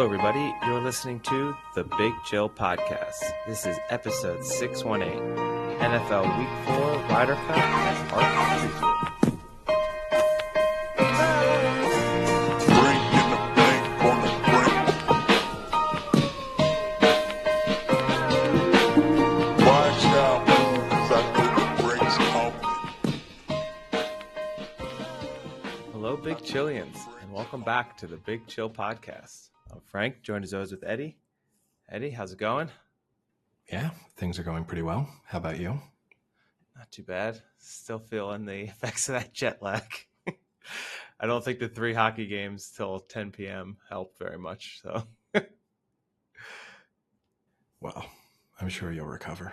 everybody. You're listening to the Big Chill Podcast. This is episode 618, NFL Week 4 Ryder Cup and Part 3. Hello, Big Chillians, and welcome back to the Big Chill Podcast. I'm Frank, joined as always with Eddie. Eddie, how's it going? Yeah, things are going pretty well. How about you? Not too bad. Still feeling the effects of that jet lag. I don't think the 3 hockey games till 10 p.m. helped very much. So, Well, I'm sure you'll recover.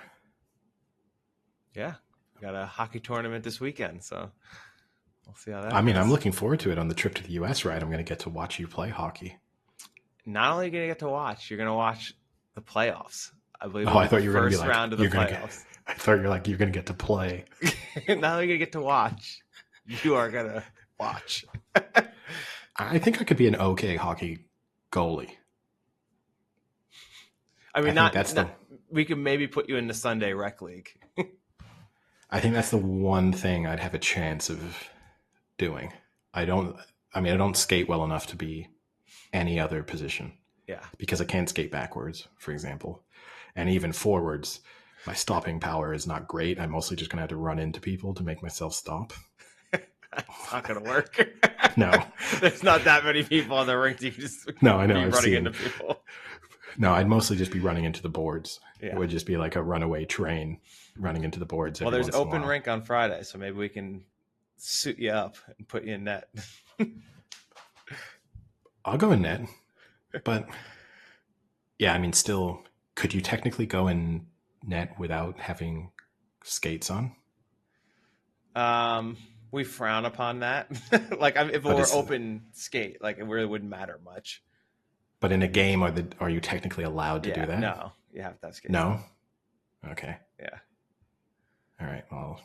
Yeah, we got a hockey tournament this weekend, so we'll see how that goes. I'm looking forward to it. On the trip to the U.S., right? I'm going to get to watch you play hockey. Not only are you going to get to watch, you're going to watch the playoffs. I believe. I thought you were going to be like, round of the playoffs. I thought you're going to get to play. Not only are you going to get to watch, you are going to watch. I think I could be an okay hockey goalie. I mean, we could maybe put you in the Sunday rec league. I think that's the one thing I'd have a chance of doing. I don't skate well enough to be any other position. Yeah. Because I can't skate backwards, for example. And even forwards, my stopping power is not great. I'm mostly just going to have to run into people to make myself stop. It's not going to work. No. There's not that many people on the rink. You just no, I know. be running into people. No, I'd mostly just be running into the boards. Yeah. It would just be like a runaway train running into the boards. Well, there's open rink on Friday, so maybe we can suit you up and put you in net. I'll go in net, but yeah, I mean, still, could you technically go in net without having skates on? We frown upon that. Like if it were open skate, like it really wouldn't matter much. But in a game, are you technically allowed to do that? No, you have to have skates. No? Okay. Yeah. All right. Well,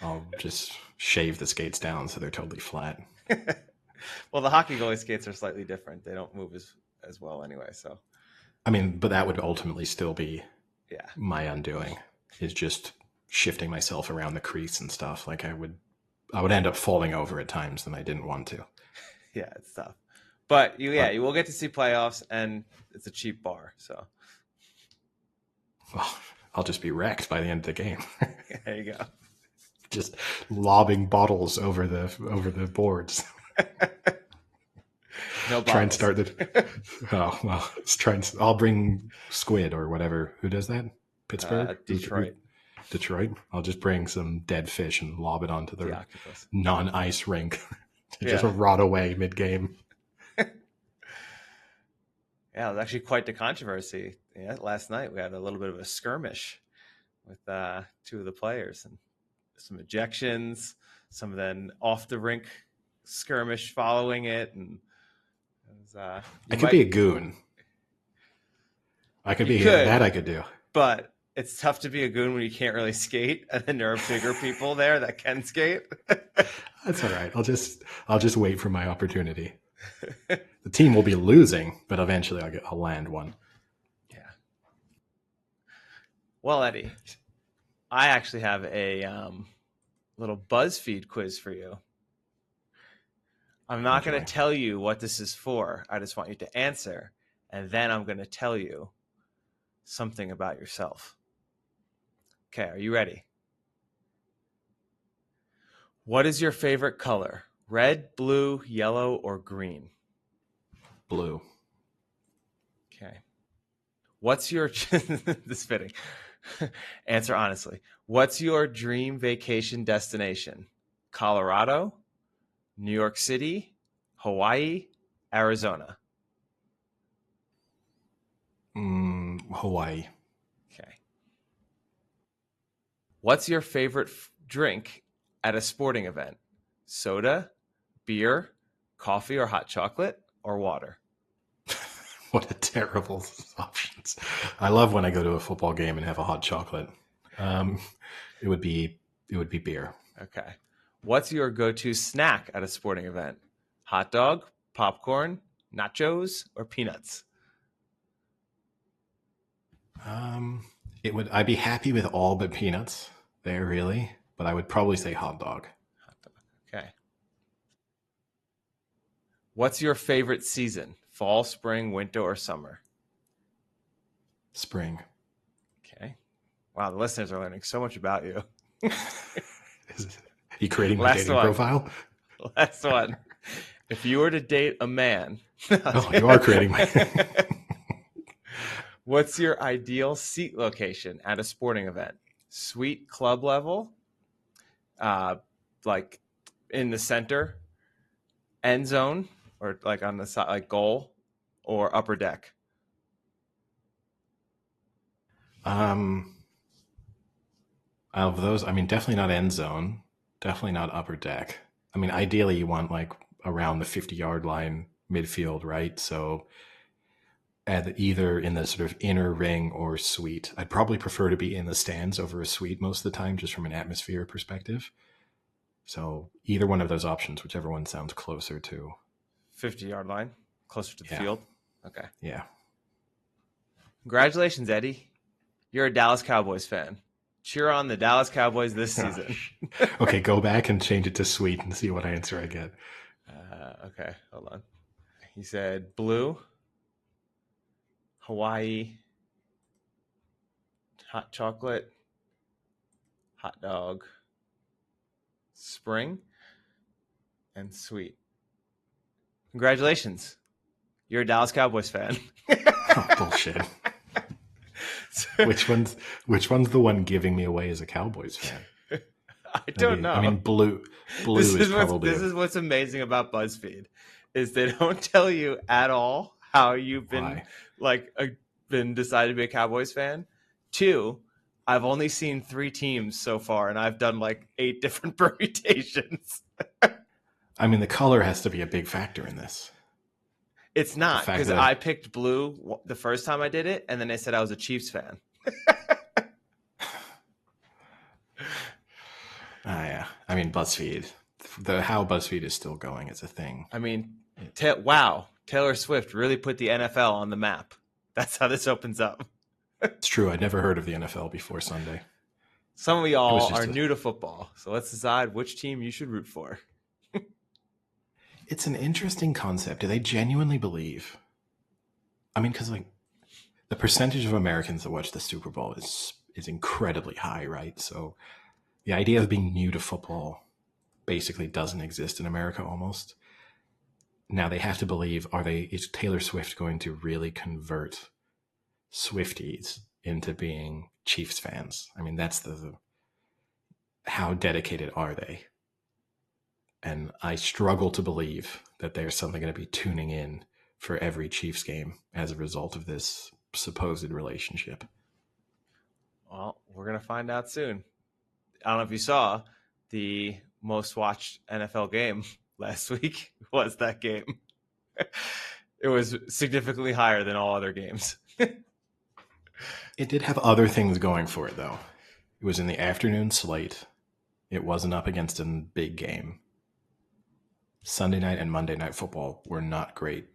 I'll just shave the skates down so they're totally flat. Well, the hockey goalie skates are slightly different. They don't move as well anyway. So, I mean, but that would ultimately still be my undoing, is just shifting myself around the crease and stuff. Like I would end up falling over at times and I didn't want to. Yeah, it's tough. But you will get to see playoffs, and it's a cheap bar. So, well, I'll just be wrecked by the end of the game. There you go. Just lobbing bottles over the boards. No bottles. Try and start the. Oh well, I'll bring squid or whatever. Who does that? Pittsburgh, Detroit. Detroit. I'll just bring some dead fish and lob it onto the octopus. Non-ice rink. Just rot away mid-game. Yeah, it was actually quite the controversy. Yeah, last night we had a little bit of a skirmish with 2 of the players and some ejections, some of then off the rink skirmish following it, and it was, I could be a goon. I could be that. I could do, but it's tough to be a goon when you can't really skate, and then there are bigger people there that can skate. That's all right. I'll just wait for my opportunity. The team will be losing, but eventually I'll land one. Yeah. Well, Eddie, I actually have a little BuzzFeed quiz for you. I'm not going to tell you what this is for. I just want you to answer, and then I'm going to tell you something about yourself. Okay, are you ready? What is your favorite color? Red, blue, yellow, or green? Blue. Okay. What's your this fitting? Answer honestly. What's your dream vacation destination? Colorado, New York City, Hawaii, Arizona. Hawaii. Okay. What's your favorite drink at a sporting event? Soda, beer, coffee or hot chocolate, or water? What a terrible options. I love when I go to a football game and have a hot chocolate. It would be beer. Okay. What's your go-to snack at a sporting event? Hot dog, popcorn, nachos, or peanuts? I'd be happy with all but peanuts there, really, but I would probably say hot dog. Hot dog. Okay. What's your favorite season? Fall, spring, winter, or summer? Spring. Okay. Wow, the listeners are learning so much about you. Are you creating my dating profile? Last one. If you were to date a man. Oh, you are creating my. What's your ideal seat location at a sporting event? Suite, club level, like in the center, end zone, or like on the side, like goal, or upper deck? Of those, I mean, definitely not end zone, definitely not upper deck. I mean, ideally you want like around the 50-yard line midfield, right? So either in the sort of inner ring or suite. I'd probably prefer to be in the stands over a suite most of the time, just from an atmosphere perspective. So either one of those options, whichever one sounds closer to 50-yard line, closer to the field. Okay. Yeah. Congratulations, Eddie. You're a Dallas Cowboys fan. Cheer on the Dallas Cowboys this season. Okay, go back and change it to suite and see what answer I get. Okay, hold on. He said blue, Hawaii, hot chocolate, hot dog, spring, and sweet. Congratulations. You're a Dallas Cowboys fan. Oh, bullshit. Which one's the one giving me away as a Cowboys fan? I don't know. I mean, blue is probably. This is what's amazing about BuzzFeed, is they don't tell you at all how you've been been decided to be a Cowboys fan. 2, I've only seen 3 teams so far, and I've done like 8 different permutations. I mean, the color has to be a big factor in this. It's not, because I picked blue the first time I did it, and then they said I was a Chiefs fan. Yeah. I mean, BuzzFeed. How BuzzFeed is still going is a thing. I mean, wow. Taylor Swift really put the NFL on the map. That's how this opens up. It's true. I'd never heard of the NFL before Sunday. Some of y'all are new to football, so let's decide which team you should root for. It's an interesting concept. Do they genuinely believe? I mean, because like the percentage of Americans that watch the Super Bowl is incredibly high, right? So the idea of being new to football basically doesn't exist in America almost. Now they have to believe, is Taylor Swift going to really convert Swifties into being Chiefs fans? I mean, that's how dedicated are they? And I struggle to believe that there's something going to be tuning in for every Chiefs game as a result of this supposed relationship. Well, we're going to find out soon. I don't know if you saw, the most watched NFL game last week was that game. It was significantly higher than all other games. It did have other things going for it, though. It was in the afternoon slate. It wasn't up against a big game. Sunday night and Monday night football were not great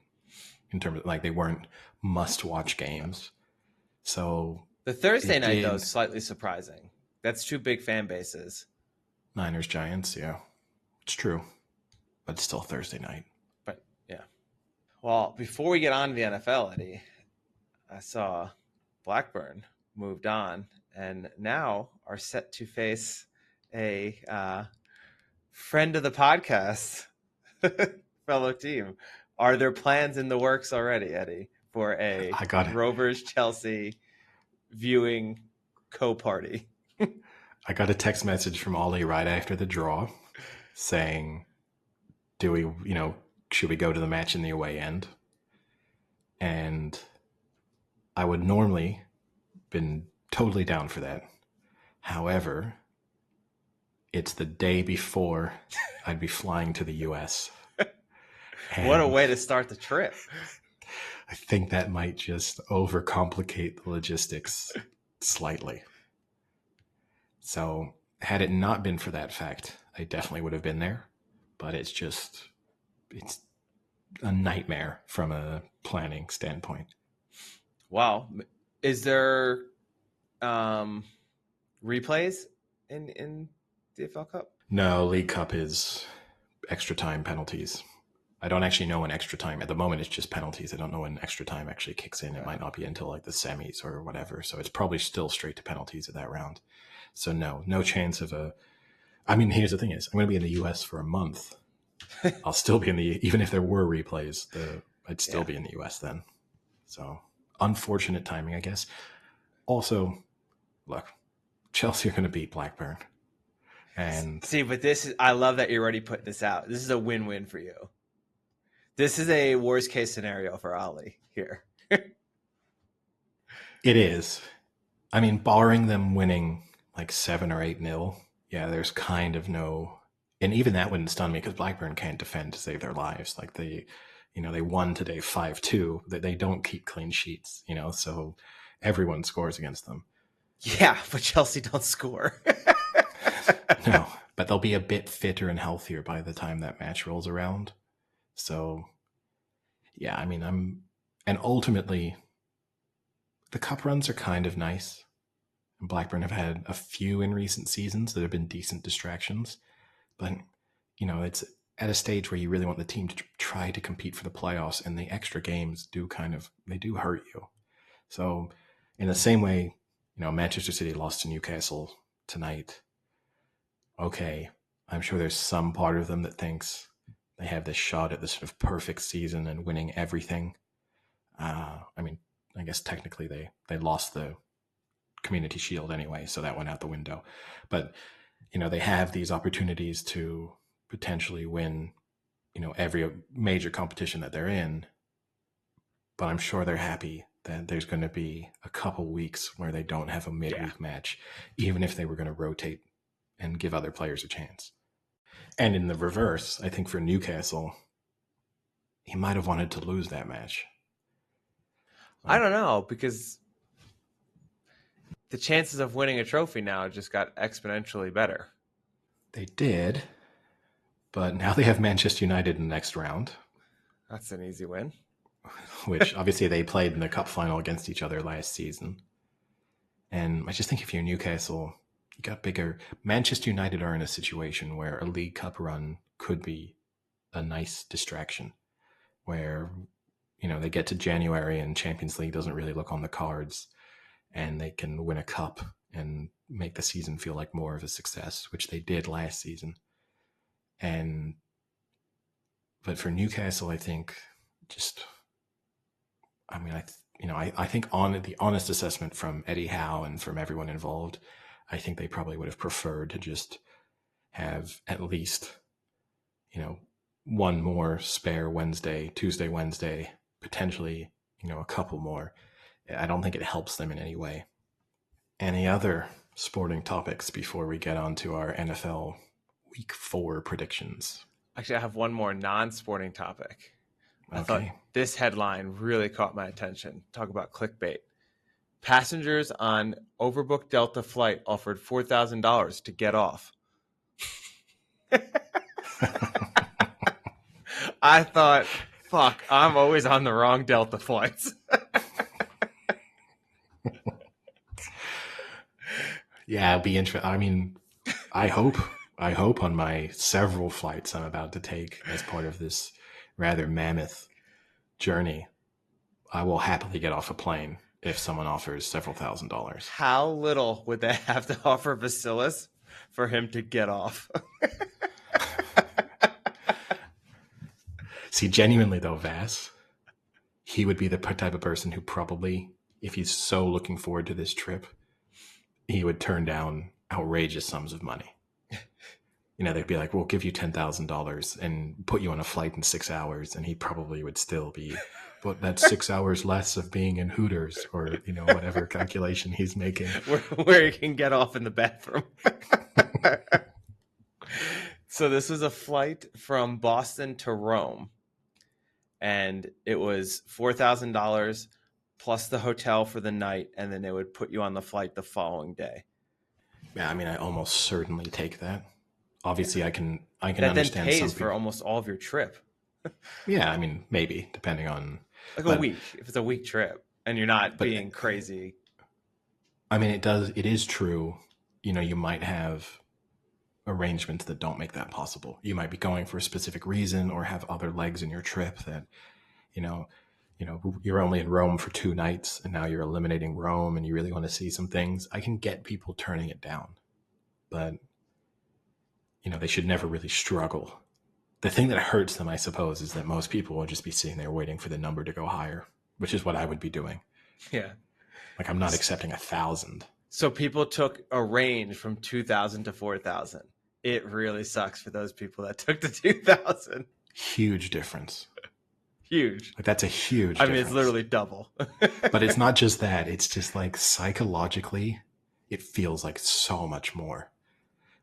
in terms of, they weren't must-watch games. So the Thursday night, though, is slightly surprising. That's 2 big fan bases. Niners, Giants, yeah. It's true. But it's still Thursday night. But, yeah. Well, before we get on to the NFL, Eddie, I saw Blackburn moved on and now are set to face a friend of the podcast, fellow team. Are there plans in the works already, Eddie, for a Rovers-Chelsea viewing co-party? I got a text message from Ollie right after the draw saying, should we go to the match in the away end? And I would normally been totally down for that. However, it's the day before I'd be flying to the US. What a way to start the trip. I think that might just overcomplicate the logistics slightly. So had it not been for that fact, I definitely would have been there. But it's a nightmare from a planning standpoint. Wow. Is there replays in the FL Cup? No, League Cup is extra time penalties. I don't actually know when extra time, at the moment it's just penalties. I don't know when extra time actually kicks in. It might not be until like the semis or whatever. So it's probably still straight to penalties at that round. So no chance of I mean, here's the thing is, I'm going to be in the US for a month. I'll still be even if there were replays, I'd still be in the US then. So unfortunate timing, I guess. Also, look, Chelsea are going to beat Blackburn. And see, but I love that you're already putting this out. This is a win-win for you. This is a worst case scenario for Ollie here. It is. I mean, barring them winning like 7 or 8-0, yeah, there's kind of no, and even that wouldn't stun me because Blackburn can't defend to save their lives. Like they won today 5-2. That they don't keep clean sheets, so everyone scores against them. Yeah, but Chelsea don't score. No, but they'll be a bit fitter and healthier by the time that match rolls around. So, yeah, I mean, and ultimately, the cup runs are kind of nice. And Blackburn have had a few in recent seasons that have been decent distractions. But, it's at a stage where you really want the team to try to compete for the playoffs, and the extra games do hurt you. So, in the same way, Manchester City lost to Newcastle tonight. Okay, I'm sure there's some part of them that thinks they have this shot at this sort of perfect season and winning everything. I mean, I guess technically they lost the Community Shield anyway, so that went out the window. But, they have these opportunities to potentially win, every major competition that they're in. But I'm sure they're happy that there's going to be a couple weeks where they don't have a midweek match, even if they were going to rotate and give other players a chance. And in the reverse, I think for Newcastle, he might have wanted to lose that match. I don't know, because the chances of winning a trophy now just got exponentially better. They did, but now they have Manchester United in the next round. That's an easy win. Which obviously they played in the cup final against each other last season. And I just think if you're Newcastle, you got bigger. Manchester United are in a situation where a League Cup run could be a nice distraction, where, they get to January and Champions League doesn't really look on the cards, and they can win a cup and make the season feel like more of a success, which they did last season. But for Newcastle, I think I think on the honest assessment from Eddie Howe and from everyone involved, I think they probably would have preferred to just have at least, one more spare Tuesday, Wednesday, potentially, a couple more. I don't think it helps them in any way. Any other sporting topics before we get on to our NFL Week 4 predictions? Actually, I have one more non-sporting topic. I Okay. thought this headline really caught my attention. Talk about clickbait. Passengers on overbooked Delta flight offered $4,000 to get off. I thought, fuck, I'm always on the wrong Delta flights. Yeah, it'd be interesting. I mean, I hope on my several flights I'm about to take as part of this rather mammoth journey, I will happily get off a plane if someone offers several $1,000s. How little would they have to offer Vasilis for him to get off? See, genuinely though, Vass, he would be the type of person who probably, if he's so looking forward to this trip, he would turn down outrageous sums of money. They'd be like, we'll give you $10,000 and put you on a flight in 6 hours. And he probably would still be, but that's 6 hours less of being in Hooters or, whatever calculation he's making. Where he can get off in the bathroom. So this was a flight from Boston to Rome. And it was $4,000 plus the hotel for the night. And then they would put you on the flight the following day. Yeah, I mean, I almost certainly take that. Obviously, I can that understand then pays some people. for almost all of your trip. Yeah, I mean, maybe depending on a week. If it's a week trip, And you're not being crazy. I mean, it is true. You might have arrangements that don't make that possible. You might be going for a specific reason or have other legs in your trip that, you're only in Rome for 2 nights and now you're eliminating Rome and you really want to see some things. I can get people turning it down, but they should never really struggle. The thing that hurts them, I suppose, is that most people will just be sitting there waiting for the number to go higher, which is what I would be doing. Yeah. Like, I'm not accepting 1,000. So people took a range from 2,000 to 4,000. It really sucks for those people that took the 2,000. Huge difference. Huge. Like, that's a huge difference. It's literally double. But it's not just that. It's just like psychologically, it feels like so much more.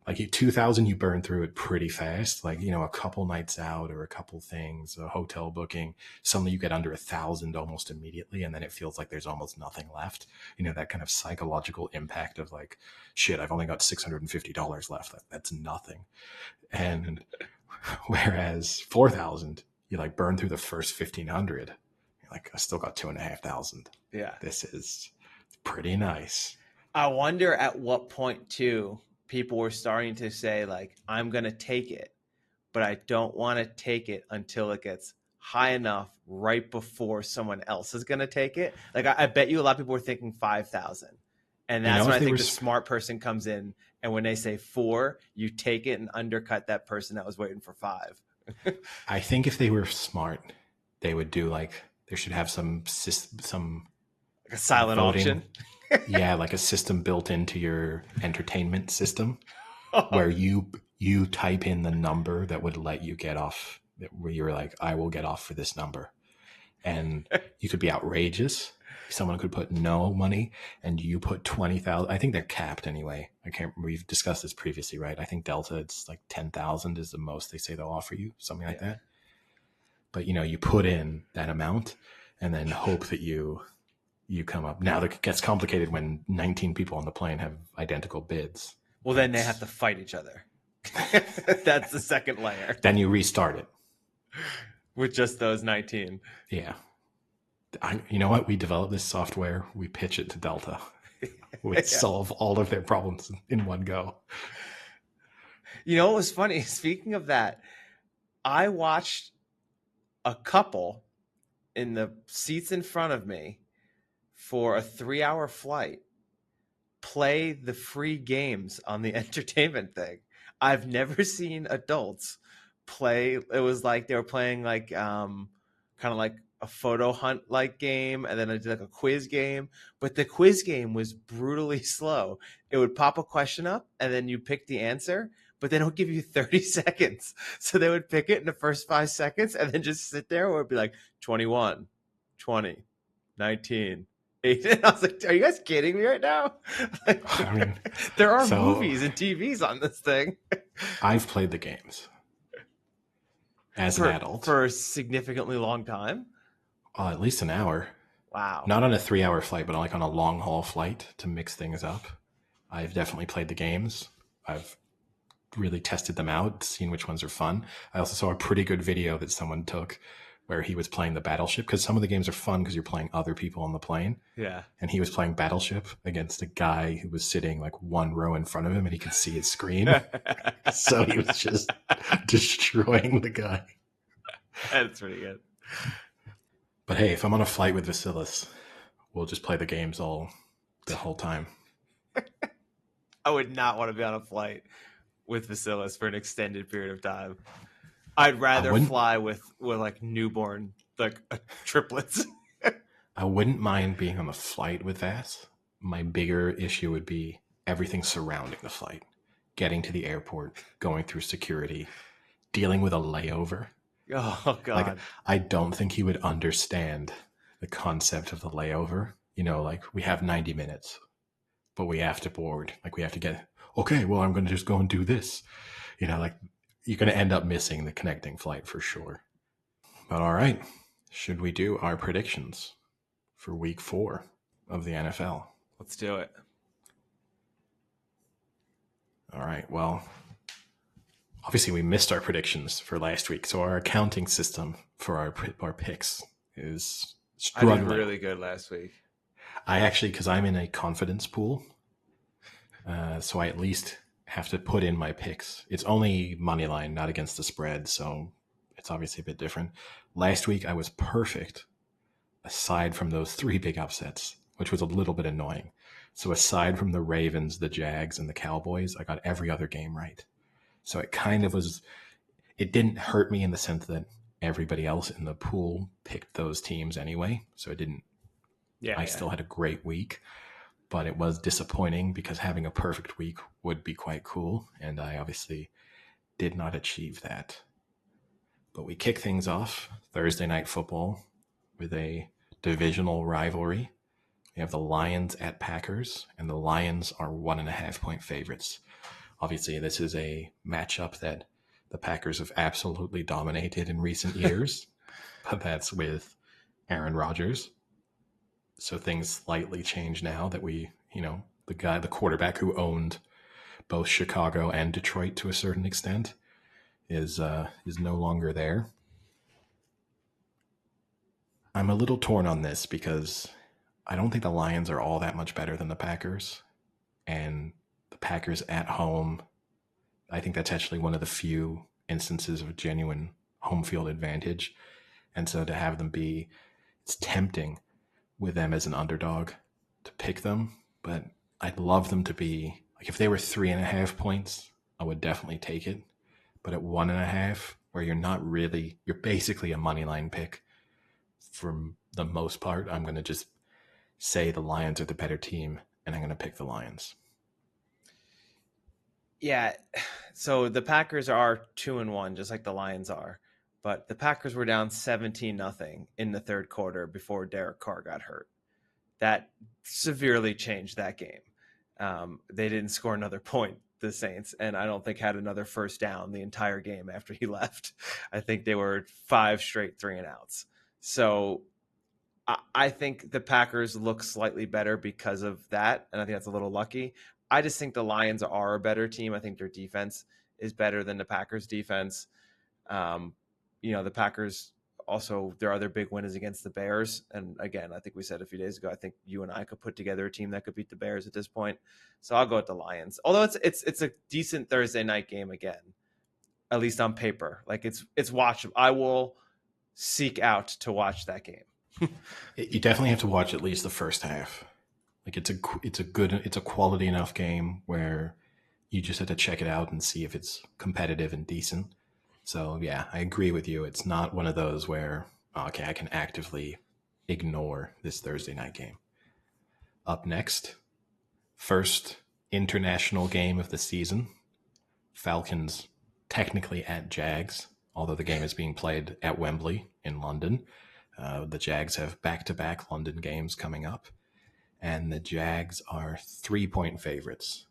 Like 2,000, you burn through it pretty fast. Like, a couple nights out or a couple things, a hotel booking, suddenly you get under 1,000 almost immediately. And then it feels like there's almost nothing left. That kind of psychological impact of like, shit, I've only got $650 left. That's nothing. And whereas 4,000, you like burn through the first 1,500. You're like, I still got 2,500. Yeah. This is pretty nice. I wonder at what point too, people were starting to say like, I'm going to take it, but I don't want to take it until it gets high enough right before someone else is going to take it. Like, I bet you a lot of people were thinking 5,000. And that's when I think the smart person comes in. And when they say 4, you take it and undercut that person that was waiting for 5. I think if they were smart, they would do like, there should have some like a silent voting. auction. Yeah, like a system built into your entertainment system where you type in the number that would let you get off, where you're like, I will get off for this number. And you could be outrageous. Someone could put no money and you put 20,000. I think they're capped anyway. We've discussed this previously, right? I think Delta, it's like 10,000 is the most they say they'll offer you, something like that. But you put in that amount and then hope that you come up. Now it gets complicated when 19 people on the plane have identical bids. Well, then they have to fight each other. That's the second layer. Then you restart it. With just those 19. Yeah. You know what? We develop this software. We pitch it to Delta. We solve all of their problems in one go. You know what was funny? Speaking of that, I watched a couple in the seats in front of me for a 3-hour flight play the free games on the entertainment thing. I've never seen adults play. It was like they were playing like kind of like a photo hunt like game, and then I did like a quiz game, but the quiz game was brutally slow. It would pop a question up and then you pick the answer, but then it would give you 30 seconds. So they would pick it in the first 5 seconds and then just sit there, or it'd be like 21, 20, 19, 8. And I was like, are you guys kidding me right now? Like, I mean, there are movies and TVs on this thing. I've played the games as an adult for a significantly long time. At least an hour. Wow. Not on a 3-hour flight, but like on a long haul flight to mix things up. I've definitely played the games. I've really tested them out, seen which ones are fun. I also saw a pretty good video that someone took where he was playing the Battleship, because some of the games are fun because you're playing other people on the plane. Yeah. And he was playing Battleship against a guy who was sitting like one row in front of him and he could see his screen. So he was just destroying the guy. That's pretty good. But hey, if I'm on a flight with Vasilis, we'll just play the games the whole time. I would not want to be on a flight with Vasilis for an extended period of time. I'd rather fly with like newborn, like triplets. I wouldn't mind being on the flight with Vas. My bigger issue would be everything surrounding the flight. Getting to the airport, going through security, dealing with a layover. Oh, God. Like, I don't think he would understand the concept of the layover. Like we have 90 minutes, but we have to board. Like we have to get, okay, well, I'm going to just go and do this. Like you're going to end up missing the connecting flight for sure. But all right, should we do our predictions for week 4 of the NFL? Let's do it. All right, well, obviously we missed our predictions for last week, so our accounting system for our picks is I did Struggling. really good last week. I actually, because I'm in a confidence pool, so I at least have to put in my picks. It's only money line, not against the spread, so it's obviously a bit different. Last week I was perfect, aside from those three big upsets, which was a little bit annoying. So aside from the Ravens, the Jags, and the Cowboys, I got every other game right. So it kind of was. It didn't hurt me in the sense that everybody else in the pool picked those teams anyway, so it didn't. Yeah, I yeah. still had a great week, but it was disappointing because having a perfect week would be quite cool, and I obviously did not achieve that. But we kick things off Thursday night football with a divisional rivalry. We have the Lions at Packers, and the Lions are 1.5 point favorites. Obviously, this is a matchup that the Packers have absolutely dominated in recent years, but that's with Aaron Rodgers. So things slightly change now that the quarterback who owned both Chicago and Detroit to a certain extent is no longer there. I'm a little torn on this because I don't think the Lions are all that much better than the Packers, and the Packers at home, I think that's actually one of the few instances of genuine home field advantage. And so to have them be, it's tempting with them as an underdog to pick them, but I'd love them to be like if they were 3.5 points, I would definitely take it. But at 1.5, where you're basically a money line pick for the most part, I'm going to just say the Lions are the better team, and I'm going to pick the Lions. Yeah, so the Packers are 2-1, just like the Lions are. But the Packers were down 17-0 in the third quarter before Derek Carr got hurt. That severely changed that game. They didn't score another point, the Saints, and I don't think had another first down the entire game after he left. I think they were 5 straight 3-and-outs. So I think the Packers look slightly better because of that, and I think that's a little lucky. I just think the Lions are a better team. I think their defense is better than the Packers' defense. The Packers also, their other big win is against the Bears. And again, I think we said a few days ago, I think you and I could put together a team that could beat the Bears at this point. So I'll go with the Lions. Although it's a decent Thursday night game again, at least on paper. Like it's watchable. I will seek out to watch that game. You definitely have to watch at least the first half. Like it's a quality enough game where you just have to check it out and see if it's competitive and decent. So yeah, I agree with you. It's not one of those where okay, I can actively ignore this Thursday night game. Up next, first international game of the season. Falcons technically at Jags, although the game is being played at Wembley in London. The Jags have back-to-back London games coming up, and the Jags are 3-point favorites.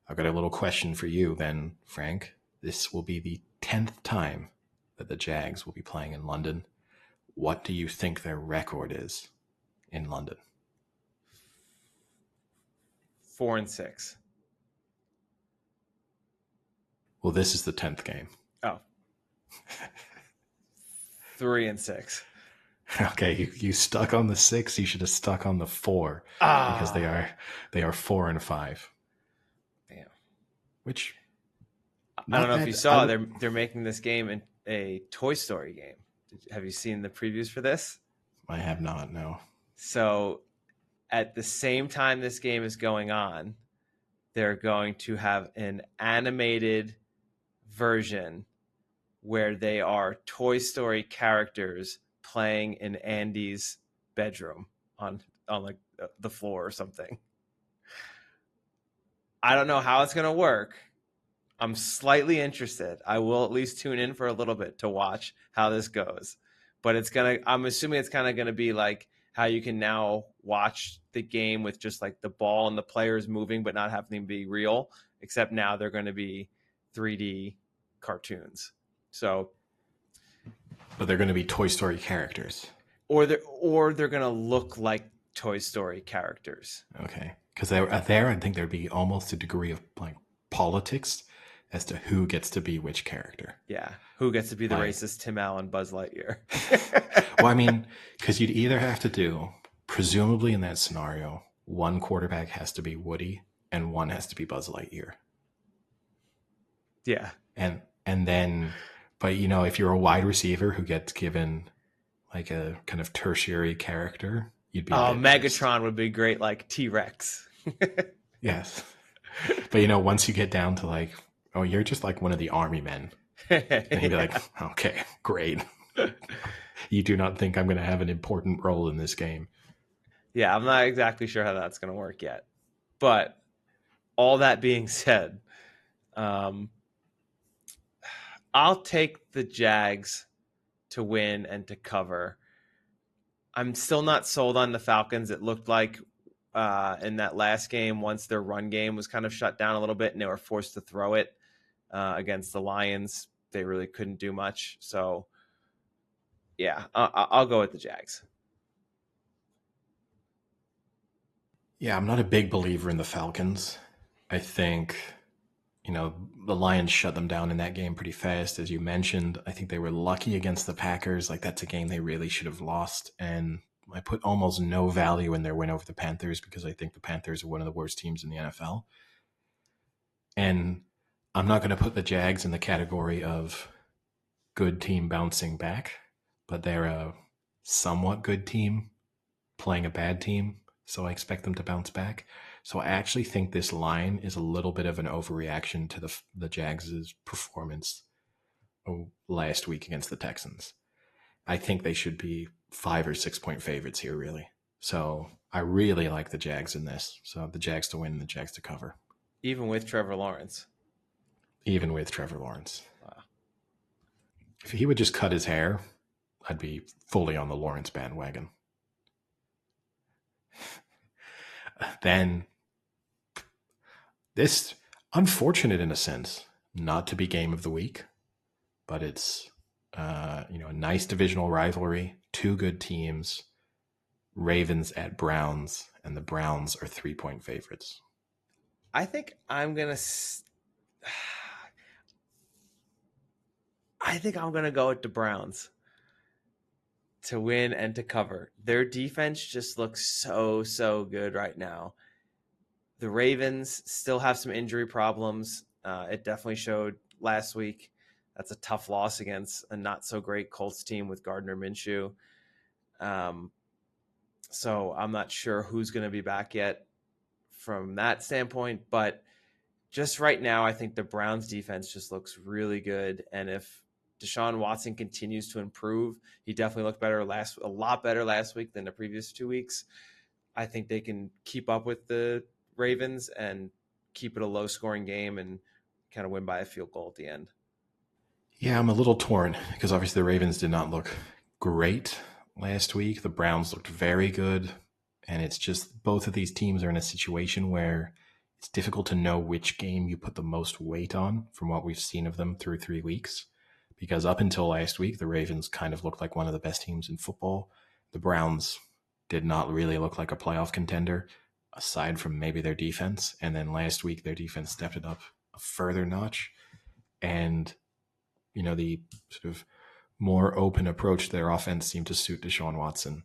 I've got a little question for you then, Frank. This will be the 10th time that the Jags will be playing in London. What do you think their record is in London? 4-6. Well, this is the 10th game. Oh. 3-6. Okay, you stuck on the 6. You should have stuck on the 4 because they are 4-5. Damn. Which I don't know if you saw they're making this game a Toy Story game. Have you seen the previews for this? I have not. No. So at the same time this game is going on, they're going to have an animated version where they are Toy Story characters playing in Andy's bedroom on like the floor or something. I don't know how it's going to work. I'm slightly interested. I will at least tune in for a little bit to watch how this goes. But I'm assuming it's kind of going to be like how you can now watch the game with just like the ball and the players moving, but not having to be real, except now they're going to be 3D cartoons. But they're going to be Toy Story characters. Or they're going to look like Toy Story characters. Okay. Because there, I think there'd be almost a degree of like politics as to who gets to be which character. Yeah. Who gets to be the racist Tim Allen, Buzz Lightyear? Well, I mean, because you'd either have to do, presumably in that scenario, one quarterback has to be Woody and one has to be Buzz Lightyear. Yeah. And then, but if you're a wide receiver who gets given like a kind of tertiary character, you'd be Megatron would be great, like T-Rex. Yes. But once you get down to like, oh, you're just like one of the army men, then you'd be like, okay, great. You do not think I'm going to have an important role in this game. Yeah, I'm not exactly sure how that's going to work yet. But all that being said, I'll take the Jags to win and to cover. I'm still not sold on the Falcons. It looked like in that last game, once their run game was kind of shut down a little bit and they were forced to throw it against the Lions, they really couldn't do much. So, yeah, I'll go with the Jags. Yeah, I'm not a big believer in the Falcons. I think, the Lions shut them down in that game pretty fast. As you mentioned, I think they were lucky against the Packers. Like, that's a game they really should have lost. And I put almost no value in their win over the Panthers because I think the Panthers are one of the worst teams in the NFL. And I'm not going to put the Jags in the category of good team bouncing back, but they're a somewhat good team playing a bad team. So I expect them to bounce back. So I actually think this line is a little bit of an overreaction to the Jags' performance last week against the Texans. I think they should be 5 or 6 point favorites here, really. So I really like the Jags in this. So the Jags to win, the Jags to cover. Even with Trevor Lawrence? Even with Trevor Lawrence. Wow. If he would just cut his hair, I'd be fully on the Lawrence bandwagon. Then this, unfortunate in a sense, not to be game of the week, but it's a nice divisional rivalry, two good teams, Ravens at Browns, and the Browns are 3 point favorites. I think I'm gonna go with the Browns to win and to cover. Their defense just looks so good right now. The Ravens still have some injury problems. It definitely showed last week. That's a tough loss against a not so great Colts team with Gardner Minshew. So I'm not sure who's going to be back yet from that standpoint, but just right now, I think the Browns defense just looks really good. And if Deshaun Watson continues to improve, he definitely looked a lot better last week than the previous 2 weeks. I think they can keep up with the Ravens and keep it a low scoring game and kind of win by a field goal at the end. Yeah, I'm a little torn because obviously the Ravens did not look great last week. The Browns looked very good. And it's just both of these teams are in a situation where it's difficult to know which game you put the most weight on from what we've seen of them through 3 weeks. Because up until last week, the Ravens kind of looked like one of the best teams in football. The Browns did not really look like a playoff contender, aside from maybe their defense. And then last week, their defense stepped it up a further notch. And, the sort of more open approach to their offense seemed to suit Deshaun Watson.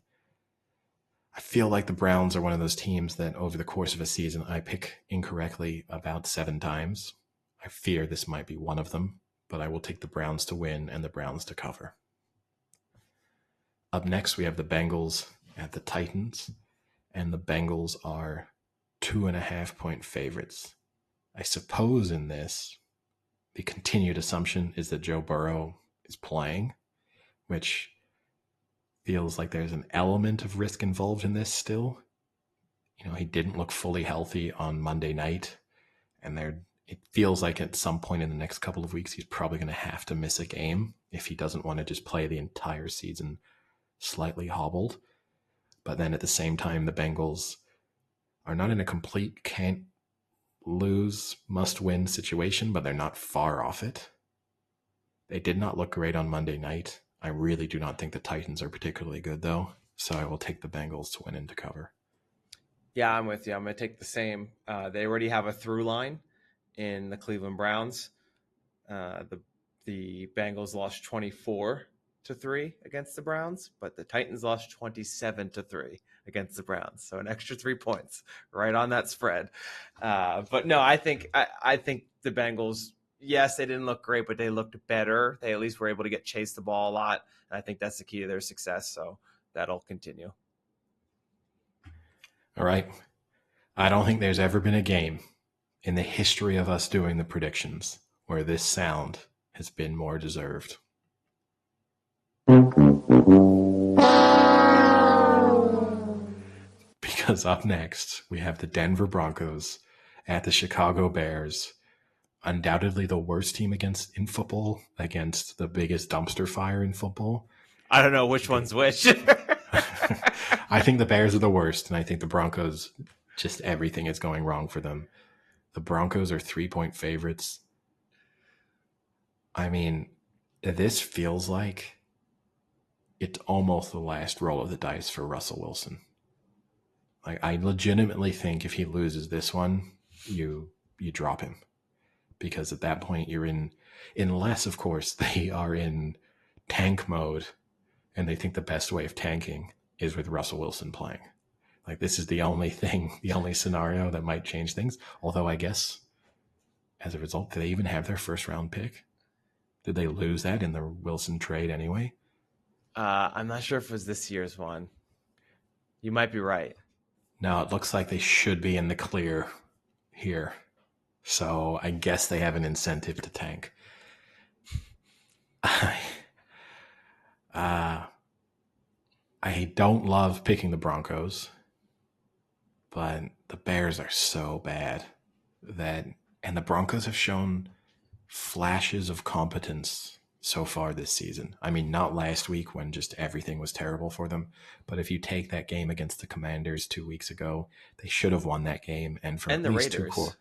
I feel like the Browns are one of those teams that over the course of a season, I pick incorrectly about 7 times. I fear this might be one of them, but I will take the Browns to win and the Browns to cover. Up next, we have the Bengals at the Titans, and the Bengals are 2.5 point favorites. I suppose in this, the continued assumption is that Joe Burrow is playing, which feels like there's an element of risk involved in this still. He didn't look fully healthy on Monday night, and it feels like at some point in the next couple of weeks, he's probably going to have to miss a game if he doesn't want to just play the entire season slightly hobbled. But then at the same time, the Bengals are not in a complete can't lose, must win situation, but they're not far off it. They did not look great on Monday night. I really do not think the Titans are particularly good, though. So I will take the Bengals to win and to cover. Yeah, I'm with you. I'm going to take the same. They already have a through line in the Cleveland Browns. The Bengals lost 24-3 against the Browns, but the Titans lost 27-3 against the Browns. So an extra 3 points right on that spread. But no, I think the Bengals, yes, they didn't look great, but they looked better. They at least were able to get chase the ball a lot. And I think that's the key to their success. So that'll continue. All right. I don't think there's ever been a game in the history of us doing the predictions where this sound has been more deserved. Because up next, we have the Denver Broncos at the Chicago Bears. Undoubtedly the worst team in football against the biggest dumpster fire in football. I don't know which one's which. I think the Bears are the worst, and I think the Broncos, just everything is going wrong for them. The Broncos are 3-point favorites. I mean, this feels like it's almost the last roll of the dice for Russell Wilson. Like, I legitimately think if he loses this one, you drop him. Because at that point you're unless, of course, they are in tank mode and they think the best way of tanking is with Russell Wilson playing. Like, this is the only scenario that might change things. Although I guess as a result, do they even have their first round pick? Did they lose that in the Wilson trade anyway? I'm not sure if it was this year's one. You might be right. No, it looks like they should be in the clear here. So I guess they have an incentive to tank. I don't love picking the Broncos, but the Bears are so bad and the Broncos have shown flashes of competence so far this season. I mean, not last week when just everything was terrible for them, but if you take that game against the Commanders 2 weeks ago, they should have won that game. And for And at the least Raiders.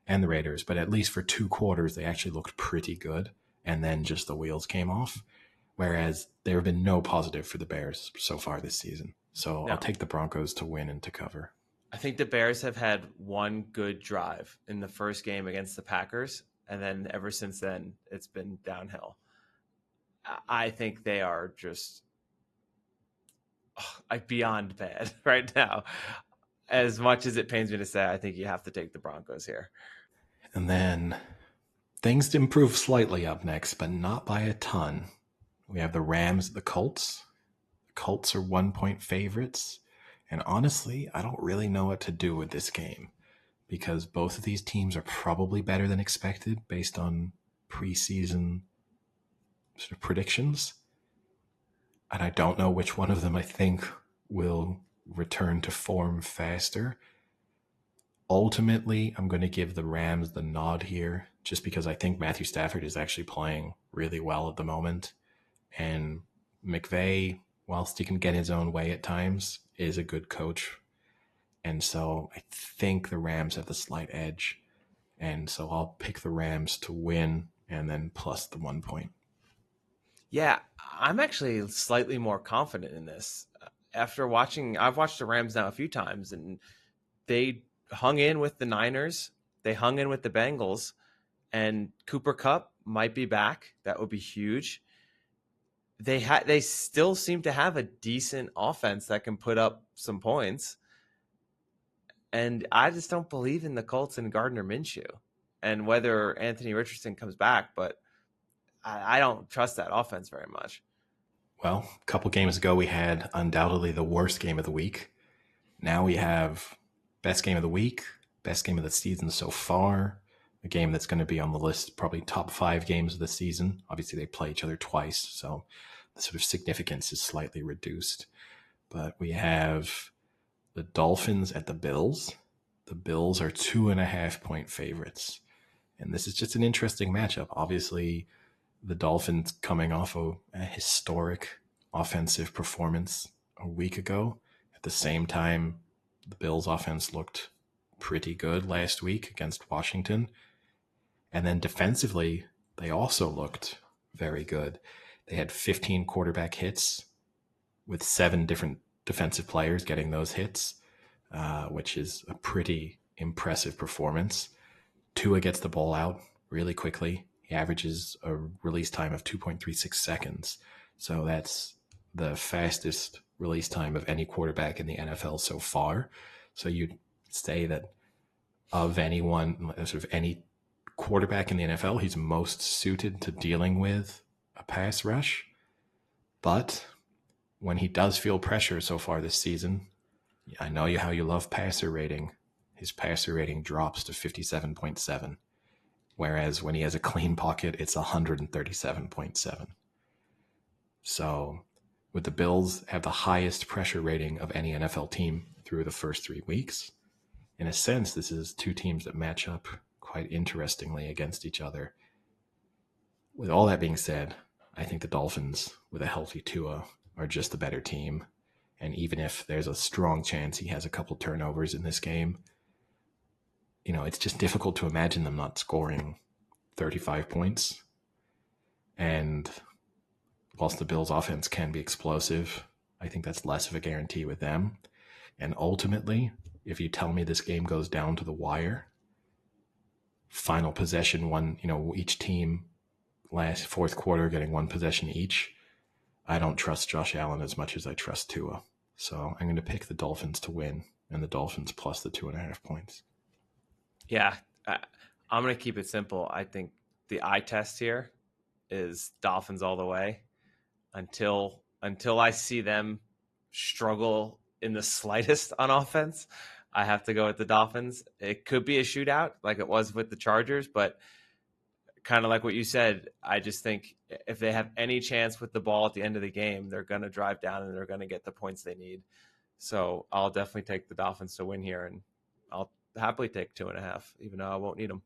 and the Raiders, but at least for 2 quarters, they actually looked pretty good. And then just the wheels came off. Whereas there have been no positive for the Bears so far this season. So I'll take the Broncos to win and to cover. I think the Bears have had one good drive in the first game against the Packers. And then ever since then, it's been downhill. I think they are just beyond bad right now. As much as it pains me to say, I think you have to take the Broncos here. And then things improve slightly up next, but not by a ton. We have the Rams, the Colts. The Colts are 1-point favorites. And honestly, I don't really know what to do with this game because both of these teams are probably better than expected based on preseason sort of predictions. And I don't know which one of them I think will return to form faster. Ultimately, I'm going to give the Rams the nod here just because I think Matthew Stafford is actually playing really well at the moment. And McVay, whilst he can get his own way at times, is a good coach. And so I think the Rams have the slight edge. And so I'll pick the Rams to win and then plus the 1 point. Yeah, I'm actually slightly more confident in this. I've watched the Rams now a few times, and they hung in with the Niners. They hung in with the Bengals, and Cooper Kupp might be back. That would be huge. They still seem to have a decent offense that can put up some points. And I just don't believe in the Colts and Gardner Minshew and whether Anthony Richardson comes back, but I don't trust that offense very much. Well, a couple games ago, we had undoubtedly the worst game of the week. Now we have best game of the week, best game of the season so far, a game that's going to be on the list, probably top 5 games of the season. Obviously, they play each other twice, so the sort of significance is slightly reduced. But we have the Dolphins at the Bills. The Bills are 2.5-point favorites. And this is just an interesting matchup. Obviously, the Dolphins coming off a historic offensive performance a week ago. At the same time, the Bills offense looked pretty good last week against Washington. And then defensively, they also looked very good. They had 15 quarterback hits with 7 different defensive players getting those hits, which is a pretty impressive performance. Tua gets the ball out really quickly. He averages a release time of 2.36 seconds. So that's the fastest release time of any quarterback in the NFL so far. So you'd say that of anyone, sort of any quarterback in the NFL, he's most suited to dealing with a pass rush. But when he does feel pressure so far this season, I know how you love passer rating. His passer rating drops to 57.7, whereas when he has a clean pocket, it's 137.7. So, with the Bills have the highest pressure rating of any NFL team through the first 3 weeks, in a sense, this is two teams that match up quite interestingly against each other. With all that being said, I think the Dolphins, with a healthy Tua, are just the better team. And even if there's a strong chance he has a couple turnovers in this game, it's just difficult to imagine them not scoring 35 points. And whilst the Bills' offense can be explosive, I think that's less of a guarantee with them. And ultimately, if you tell me this game goes down to the wire, final possession, each team last fourth quarter getting one possession each, I don't trust Josh Allen as much as I trust Tua. So I'm going to pick the Dolphins to win, and the Dolphins plus the 2.5 points. Yeah, I'm going to keep it simple. I think the eye test here is Dolphins all the way until I see them struggle in the slightest on offense. I have to go with the Dolphins. It could be a shootout like it was with the Chargers, but kind of like what you said, I just think if they have any chance with the ball at the end of the game, they're going to drive down and they're going to get the points they need. So I'll definitely take the Dolphins to win here, and I'll happily take 2.5, even though I won't need them.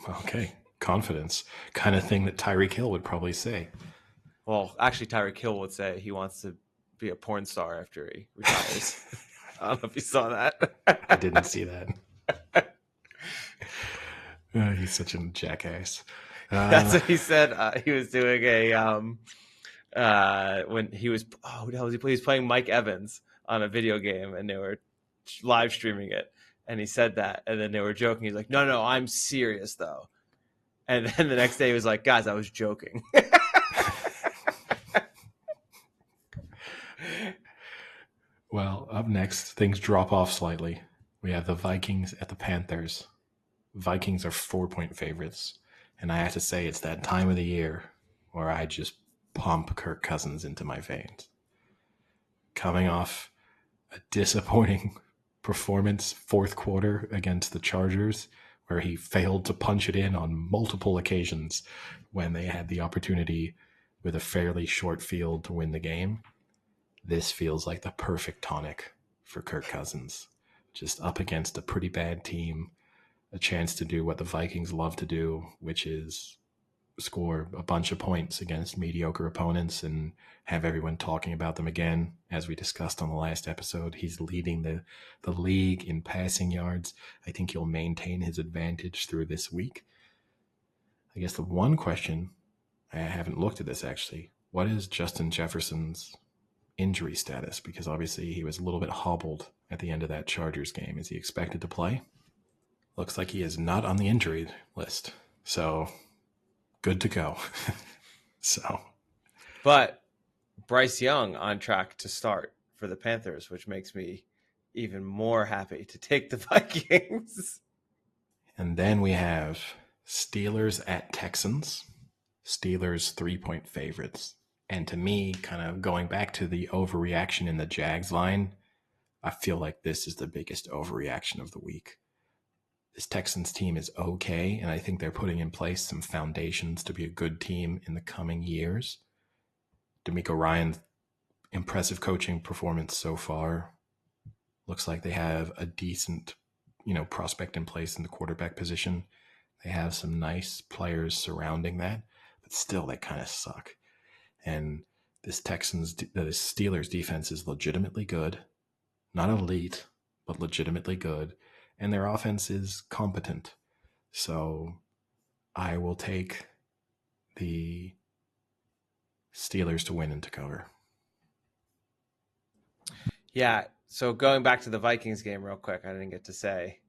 Okay, confidence. Kind of thing that Tyreek Hill would probably say. Well, actually, Tyreek Hill would say he wants to be a porn star after he retires. I don't know if you saw that. I didn't see that. He's such a jackass. That's what he said. He was doing when he was who the hell was he playing? He was playing Mike Evans on a video game, and they were live streaming it. And he said that, and then they were joking. He's like, "No, I'm serious though." And then the next day, he was like, "Guys, I was joking." Well, up next, things drop off slightly. We have the Vikings at the Panthers. Vikings are 4-point favorites. And I have to say, it's that time of the year where I just pump Kirk Cousins into my veins. Coming off a disappointing performance fourth quarter against the Chargers, where he failed to punch it in on multiple occasions when they had the opportunity with a fairly short field to win the game. This feels like the perfect tonic for Kirk Cousins. Just up against a pretty bad team, a chance to do what the Vikings love to do, which is score a bunch of points against mediocre opponents and have everyone talking about them again. As we discussed on the last episode, he's leading the league in passing yards. I think he'll maintain his advantage through this week. I guess the one question, I haven't looked at this actually, what is Justin Jefferson's injury status? Because obviously he was a little bit hobbled at the end of that Chargers game. Is he expected to play? Looks like he is not on the injury list. So good to go. But Bryce Young on track to start for the Panthers, which makes me even more happy to take the Vikings. And then we have Steelers at Texans. Steelers 3-point favorites. And to me, kind of going back to the overreaction in the Jags line, I feel like this is the biggest overreaction of the week. This Texans team is okay, and I think they're putting in place some foundations to be a good team in the coming years. D'Amico Ryan's impressive coaching performance so far. Looks like they have a decent, prospect in place in the quarterback position. They have some nice players surrounding that, but still they kind of suck. And this Steelers defense is legitimately good. Not elite, but legitimately good. And their offense is competent. So I will take the Steelers to win and to cover. Yeah, so going back to the Vikings game real quick, I didn't get to say,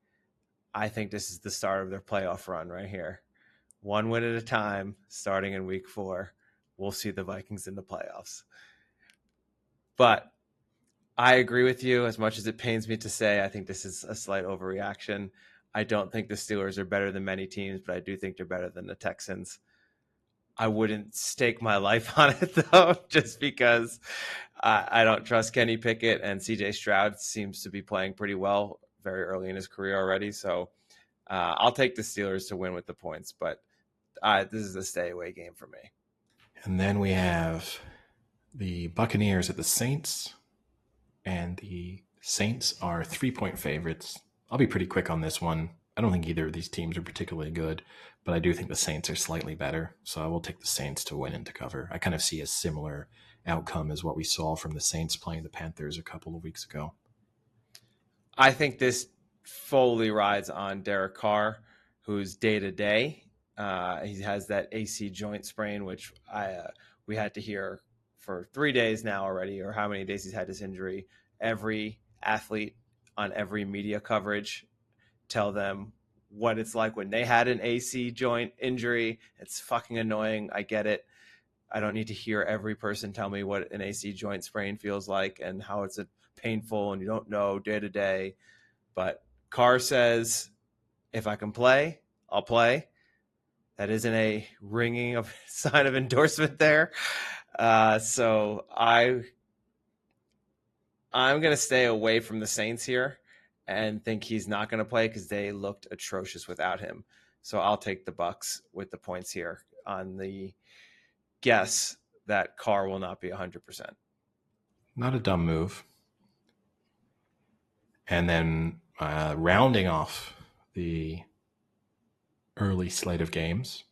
I think this is the start of their playoff run right here. one win at a time, starting in week 4. We'll see the Vikings in the playoffs. But I agree with you. As much as it pains me to say, I think this is a slight overreaction. I don't think the Steelers are better than many teams, but I do think they're better than the Texans. I wouldn't stake my life on it, though, just because I don't trust Kenny Pickett, and C.J. Stroud seems to be playing pretty well very early in his career already. So I'll take the Steelers to win with the points, but this is a stay-away game for me. And then we have the Buccaneers at the Saints, and the Saints are 3-point favorites. I'll be pretty quick on this one. I don't think either of these teams are particularly good, but I do think the Saints are slightly better, so I will take the Saints to win and to cover. I kind of see a similar outcome as what we saw from the Saints playing the Panthers a couple of weeks ago. I think this fully rides on Derek Carr, who's day-to-day. He has that AC joint sprain, which we had to hear for 3 days now already, or how many days he's had this injury. Every athlete on every media coverage tell them what it's like when they had an AC joint injury. It's fucking annoying. I get it. I don't need to hear every person tell me what an AC joint sprain feels like and how it's painful and you don't know day to day. But Carr says, if I can play, I'll play. That isn't a ringing of sign of endorsement there. So I'm going to stay away from the Saints here and think he's not going to play because they looked atrocious without him. So I'll take the Bucs with the points here on the guess that Carr will not be 100%. Not a dumb move. And then rounding off the early slate of games,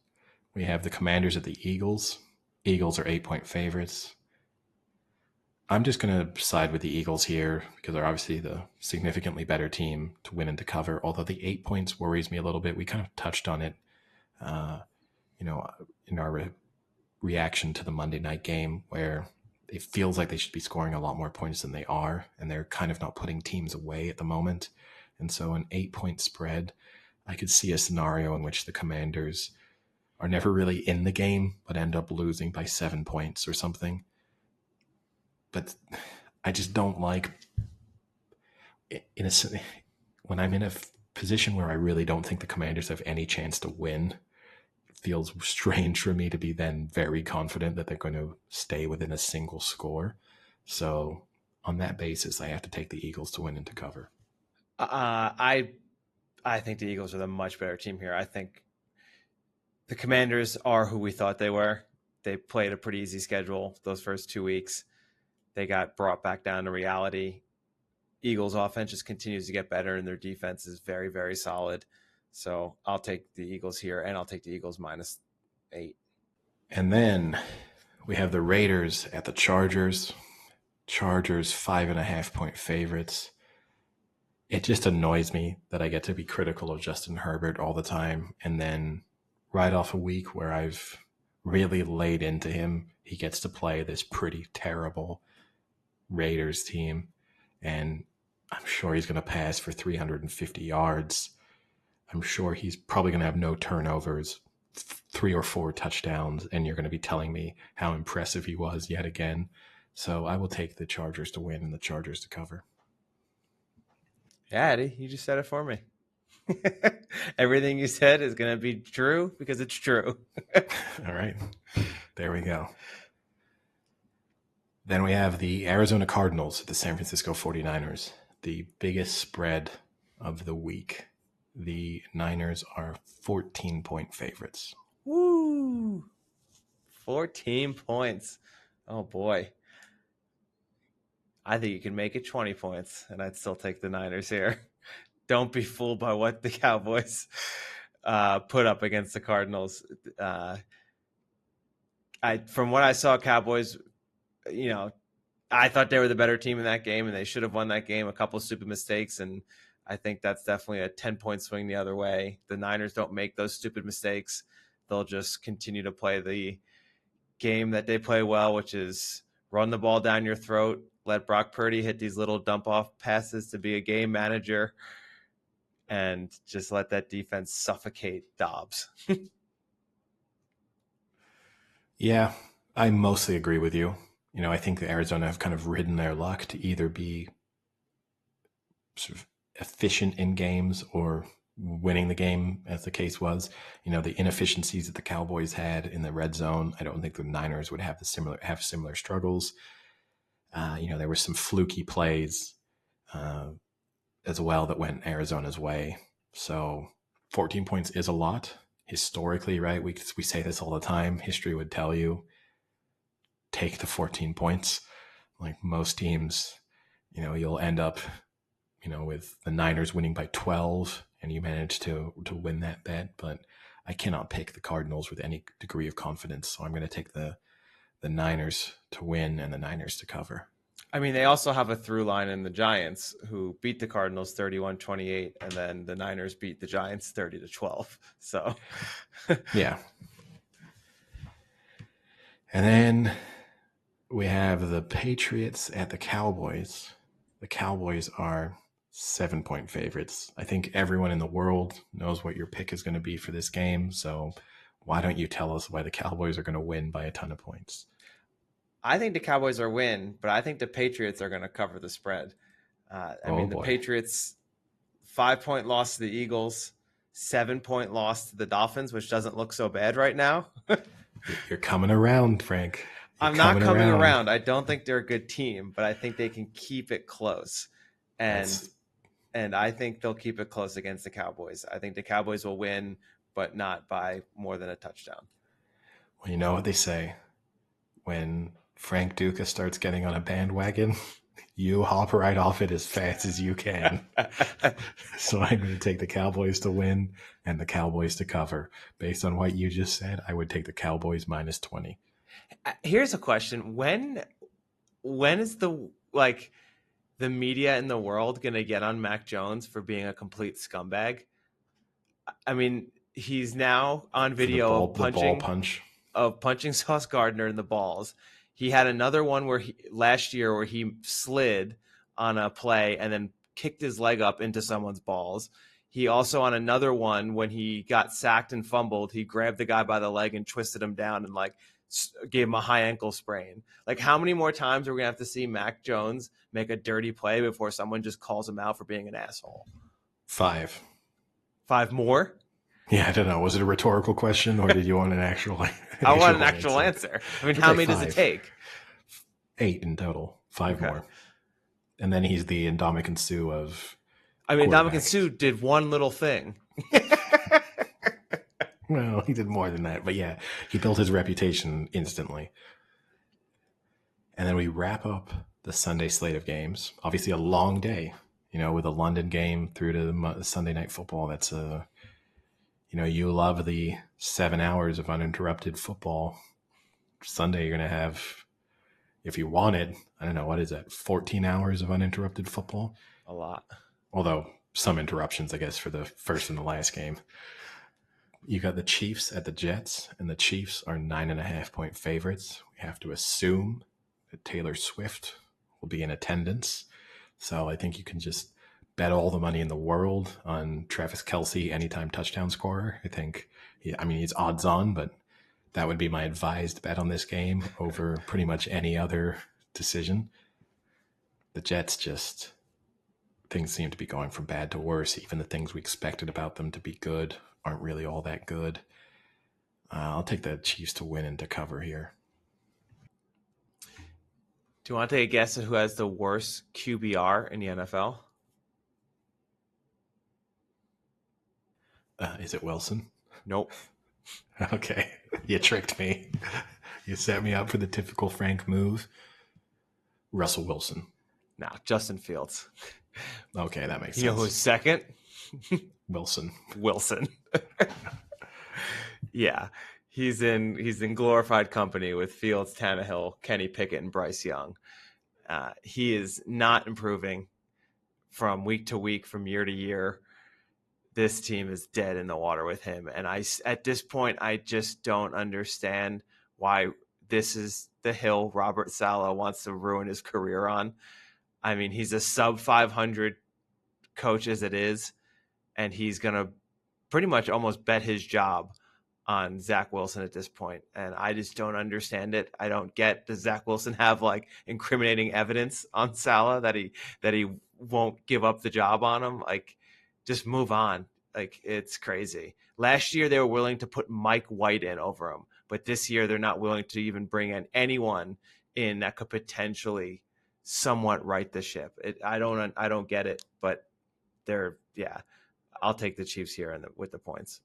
we have the Commanders at the Eagles. Eagles are 8-point favorites. I'm just going to side with the Eagles here because they're obviously the significantly better team to win and to cover, although the 8 points worries me a little bit. We kind of touched on it, in our reaction to the Monday night game where it feels like they should be scoring a lot more points than they are, and they're kind of not putting teams away at the moment. And so an 8-point spread, I could see a scenario in which the Commanders are never really in the game, but end up losing by 7 points or something. But I just don't like when I'm in a position where I really don't think the Commanders have any chance to win. It feels strange for me to be then very confident that they're going to stay within a single score. So on that basis, I have to take the Eagles to win and to cover. I think the Eagles are the much better team here. I think the Commanders are who we thought they were. They played a pretty easy schedule those first 2 weeks. They got brought back down to reality. Eagles offense just continues to get better, and their defense is very, very solid. So I'll take the Eagles here, and I'll take the Eagles -8. And then we have the Raiders at the Chargers. Chargers 5.5-point favorites. It just annoys me that I get to be critical of Justin Herbert all the time, and then right off a week where I've really laid into him, he gets to play this pretty terrible Raiders team, and I'm sure he's going to pass for 350 yards. I'm sure he's probably going to have no turnovers, 3 or 4 touchdowns, and you're going to be telling me how impressive he was yet again. So I will take the Chargers to win and the Chargers to cover. Yeah, Eddie, you just said it for me. Everything you said is going to be true because it's true. All right. There we go. Then we have the Arizona Cardinals at the San Francisco 49ers, the biggest spread of the week. The Niners are 14-point favorites. Woo! 14 points. Oh, boy. I think you can make it 20 points, and I'd still take the Niners here. Don't be fooled by what the Cowboys put up against the Cardinals. From what I saw, Cowboys, I thought they were the better team in that game, and they should have won that game. A couple of stupid mistakes, and I think that's definitely a 10-point swing the other way. The Niners don't make those stupid mistakes. They'll just continue to play the game that they play well, which is run the ball down your throat, let Brock Purdy hit these little dump-off passes to be a game manager, and just let that defense suffocate Dobbs. Yeah, I mostly agree with you. I think the Arizona have kind of ridden their luck to either be sort of efficient in games or winning the game, as the case was. The inefficiencies that the Cowboys had in the red zone, I don't think the Niners would have similar struggles. There were some fluky plays as well that went Arizona's way. So 14 points is a lot historically, right? We say this all the time. History would tell you, take the 14 points. Like most teams, you'll end up, with the Niners winning by 12 and you manage to win that bet. But I cannot pick the Cardinals with any degree of confidence. So I'm going to take the Niners to win and the Niners to cover. I mean, they also have a through line in the Giants, who beat the Cardinals 31-28, and then the Niners beat the Giants 30-12. So, yeah. And then we have the Patriots at the Cowboys. The Cowboys are 7-point favorites. I think everyone in the world knows what your pick is going to be for this game. So why don't you tell us why the Cowboys are going to win by a ton of points? I think the Cowboys are win, but I think the Patriots are going to cover the spread. The Patriots 5-point loss to the Eagles, 7-point loss to the Dolphins, which doesn't look so bad right now. You're coming around, Frank. I'm not coming around. I don't think they're a good team, but I think they can keep it close. And I think they'll keep it close against the Cowboys. I think the Cowboys will win, but not by more than a touchdown. Well, you know what they say. When Frank Duca starts getting on a bandwagon, you hop right off it as fast as you can. So I'm going to take the Cowboys to win and the Cowboys to cover. Based on what you just said, I would take the Cowboys minus 20. Here's a question. When is the media in the world going to get on Mac Jones for being a complete scumbag? I mean, he's now on video of punching Sauce Gardner in the balls. He had another one last year where he slid on a play and then kicked his leg up into someone's balls. He also, on another one, when he got sacked and fumbled, he grabbed the guy by the leg and twisted him down and gave him a high ankle sprain. How many more times are we going to have to see Mac Jones make a dirty play before someone just calls him out for being an asshole? 5. 5 more? Yeah, I don't know. Was it a rhetorical question or did you want an actual I want an actual answer. I mean, how many does it take? 8 in total. 5 more. And then he's the Ndamukong Suh of... Ndamukong Suh did one little thing. Well, he did more than that. But yeah, he built his reputation instantly. And then we wrap up the Sunday slate of games. Obviously a long day, with a London game through to the Sunday Night Football. That's you love the 7 hours of uninterrupted football. Sunday, you're going to have, if you wanted, I don't know, what is that, 14 hours of uninterrupted football? A lot. Although some interruptions, I guess, for the first and the last game. You got the Chiefs at the Jets, and the Chiefs are 9.5-point favorites. We have to assume that Taylor Swift will be in attendance. So I think you can just bet all the money in the world on Travis Kelce anytime touchdown scorer. I think, he's odds on, but that would be my advised bet on this game over pretty much any other decision. The Jets things seem to be going from bad to worse. Even the things we expected about them to be good aren't really all that good. I'll take the Chiefs to win and to cover here. Do you want to take a guess at who has the worst QBR in the NFL? Is it Wilson? Nope. Okay. You tricked me. You set me up for the typical Frank move. Russell Wilson. No, Justin Fields. Okay, that makes sense. You know who's second? Wilson. Yeah. He's in glorified company with Fields, Tannehill, Kenny Pickett, and Bryce Young. He is not improving from week to week, from year to year. This team is dead in the water with him. And at this point, I just don't understand why this is the hill Robert Saleh wants to ruin his career on. I mean, he's a sub 500 coach as it is, and he's going to pretty much almost bet his job on Zach Wilson at this point, and I just don't understand it. I don't get, does Zach Wilson have like incriminating evidence on Salah that he won't give up the job on him? Like, just move on. Like, it's crazy. Last year they were willing to put Mike White in over him, but this year they're not willing to even bring in anyone in that could potentially somewhat right the ship. I don't get it, but I'll take the Chiefs here with the points.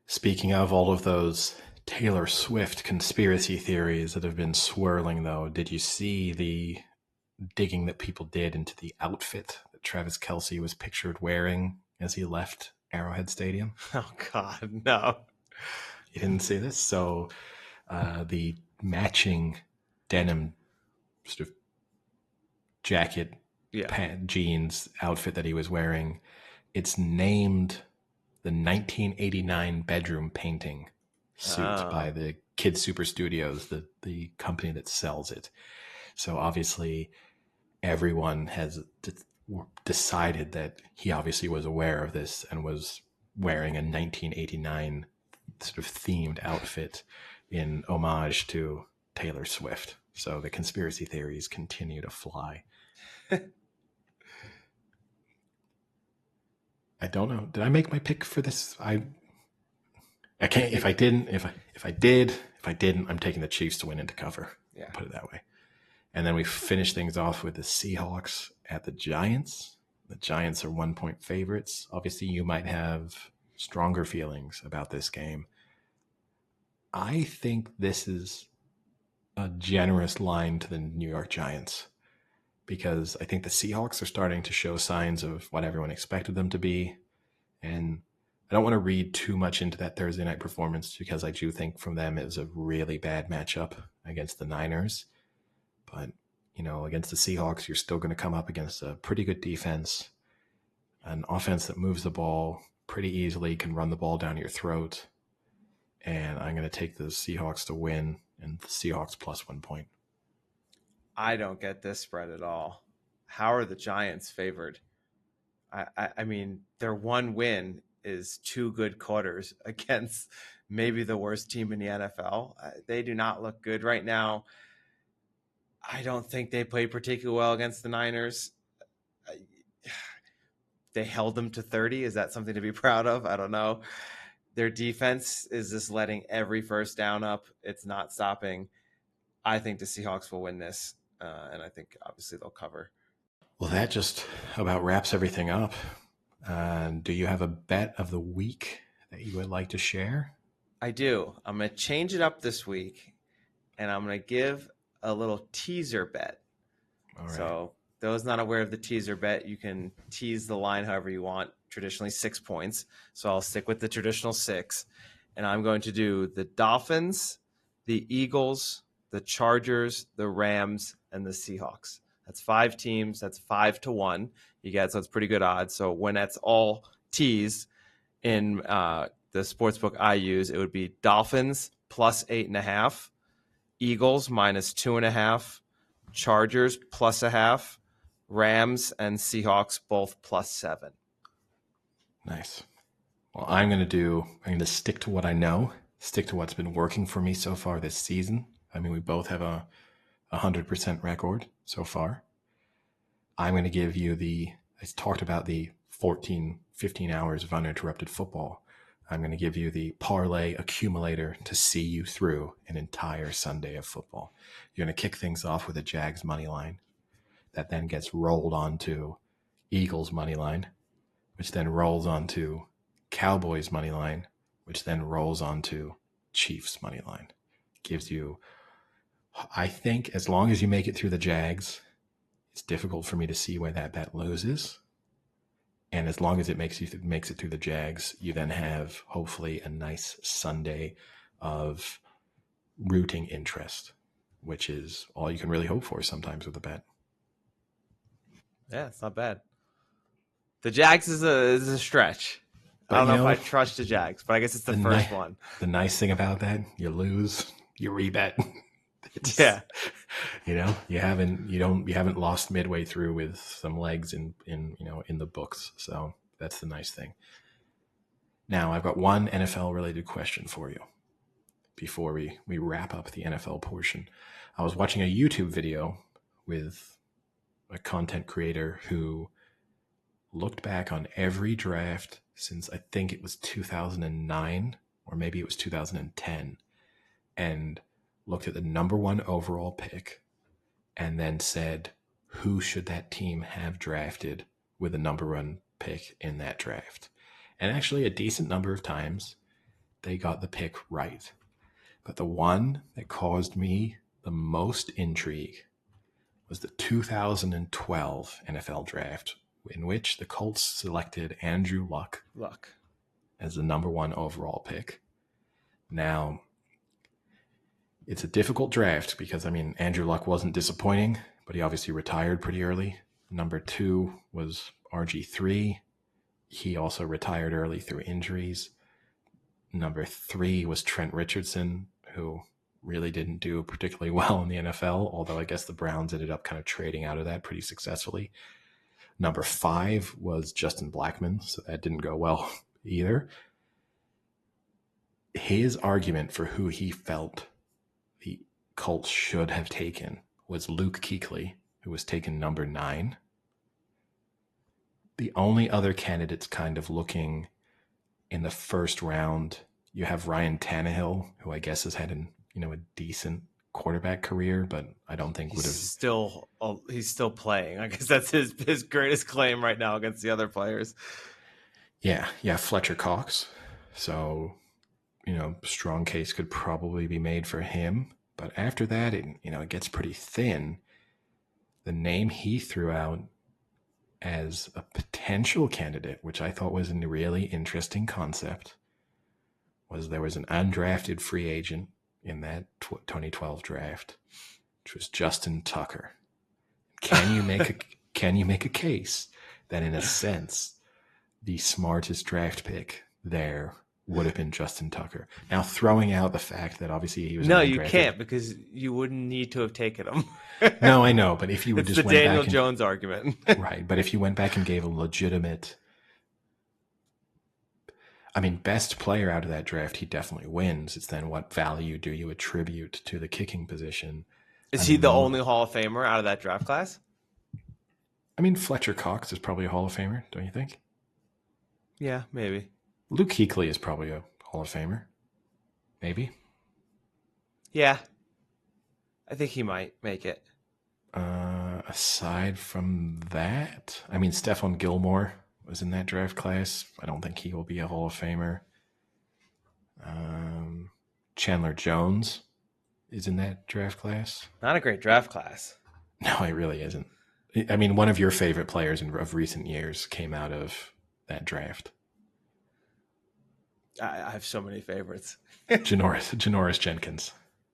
Speaking of all of those Taylor Swift conspiracy theories that have been swirling, though, did you see the digging that people did into the outfit that Travis Kelce was pictured wearing as he left Arrowhead Stadium? Oh, God, no. You didn't see this? So the matching denim sort of jacket, jeans outfit that he was wearing, it's named the 1989 bedroom painting suit by the Kid Super Studios, the company that sells it. So obviously everyone has decided that he obviously was aware of this and was wearing a 1989 sort of themed outfit in homage to Taylor Swift. So the conspiracy theories continue to fly. I don't know. Did I make my pick for this? I can't. If I didn't, I'm taking the Chiefs to win and to cover. Yeah. Put it that way. And then we finish things off with the Seahawks at the Giants. The Giants are 1-point favorites. Obviously, you might have stronger feelings about this game. I think this is a generous line to the New York Giants, because I think the Seahawks are starting to show signs of what everyone expected them to be. And I don't want to read too much into that Thursday night performance, because I do think from them it was a really bad matchup against the Niners. But, against the Seahawks, you're still going to come up against a pretty good defense, an offense that moves the ball pretty easily, can run the ball down your throat. And I'm going to take the Seahawks to win, and the Seahawks plus 1 point. I don't get this spread at all. How are the Giants favored? I mean, their one win is 2 good quarters against maybe the worst team in the NFL. They do not look good right now. I don't think they played particularly well against the Niners. They held them to 30. Is that something to be proud of? I don't know. Their defense is just letting every first down up. It's not stopping. I think the Seahawks will win this, and I think obviously they'll cover. Well, that just about wraps everything up. Do you have a bet of the week that you would like to share? I do. I'm going to change it up this week, and I'm going to give a little teaser bet. All right. So those not aware of the teaser bet, you can tease the line however you want, traditionally 6 points. So I'll stick with the traditional 6, and I'm going to do the Dolphins, the Eagles, the Chargers, the Rams, and the Seahawks. That's 5 teams. That's 5-1. You get, so it's pretty good odds. So when that's all teased in the sportsbook I use, it would be Dolphins plus 8.5, Eagles minus 2.5, Chargers plus 0.5, Rams and Seahawks both plus 7. Nice. Well, I'm going to stick to what I know, stick to what's been working for me so far this season. I mean, we both have a 100% record so far. I'm going to give you I talked about the 15 hours of uninterrupted football. I'm going to give you the parlay accumulator to see you through an entire Sunday of football. You're going to kick things off with a Jags money line that then gets rolled onto Eagles money line, which then rolls onto Cowboys money line, which then rolls onto Chiefs money line. Gives you, I think, as long as you make it through the Jags, it's difficult for me to see where that bet loses. And as long as it makes it through the Jags, you then have hopefully a nice Sunday of rooting interest, which is all you can really hope for sometimes with a bet. Yeah, it's not bad. The Jags is a stretch. But I don't know if I trust the Jags, but I guess it's the first one. The nice thing about that, you lose, you rebet. Yeah. You haven't lost midway through with some legs in the books. So that's the nice thing. Now, I've got one NFL-related question for you before we wrap up the NFL portion. I was watching a YouTube video with a content creator who looked back on every draft since I think it was 2009 or maybe it was 2010 and looked at the number one overall pick and then said, who should that team have drafted with the number one pick in that draft? And actually, a decent number of times, they got the pick right. But the one that caused me the most intrigue was the 2012 NFL draft, in which the Colts selected Andrew Luck as the number one overall pick. Now, it's a difficult draft because, Andrew Luck wasn't disappointing, but he obviously retired pretty early. Number 2 was RG3. He also retired early through injuries. Number 3 was Trent Richardson, who really didn't do particularly well in the NFL, although I guess the Browns ended up kind of trading out of that pretty successfully. Number 5 was Justin Blackmon, so that didn't go well either. His argument for who he felt the Colts should have taken was Luke Kuechly, who was taken number 9. The only other candidates kind of looking in the first round, you have Ryan Tannehill, who I guess has had a decent quarterback career, but I don't think would have. He's still playing. I guess that's his greatest claim right now against the other players. Yeah, Fletcher Cox. So, strong case could probably be made for him. But after that, it gets pretty thin. The name he threw out as a potential candidate, which I thought was a really interesting concept, was there was an undrafted free agent in that 2012 draft, which was Justin Tucker. Can you make a case that, in a sense, the smartest draft pick there would have been Justin Tucker? Now, throwing out the fact that obviously he was you can't, because you wouldn't need to have taken him. No, I know, but if you it's just the went Daniel back Jones argument, right? But if you went back and gave a legitimate, best player out of that draft, he definitely wins. It's then what value do you attribute to the kicking position? Is he the only Hall of Famer out of that draft class? Fletcher Cox is probably a Hall of Famer, don't you think? Yeah, maybe. Luke Kuechly is probably a Hall of Famer. Maybe. Yeah. I think he might make it. Aside from that, Stephon Gilmore was in that draft class. I don't think he will be a Hall of Famer. Chandler Jones is in that draft class. Not a great draft class. No, it really isn't. One of your favorite players of recent years came out of that draft. I have so many favorites. Janoris Jenkins.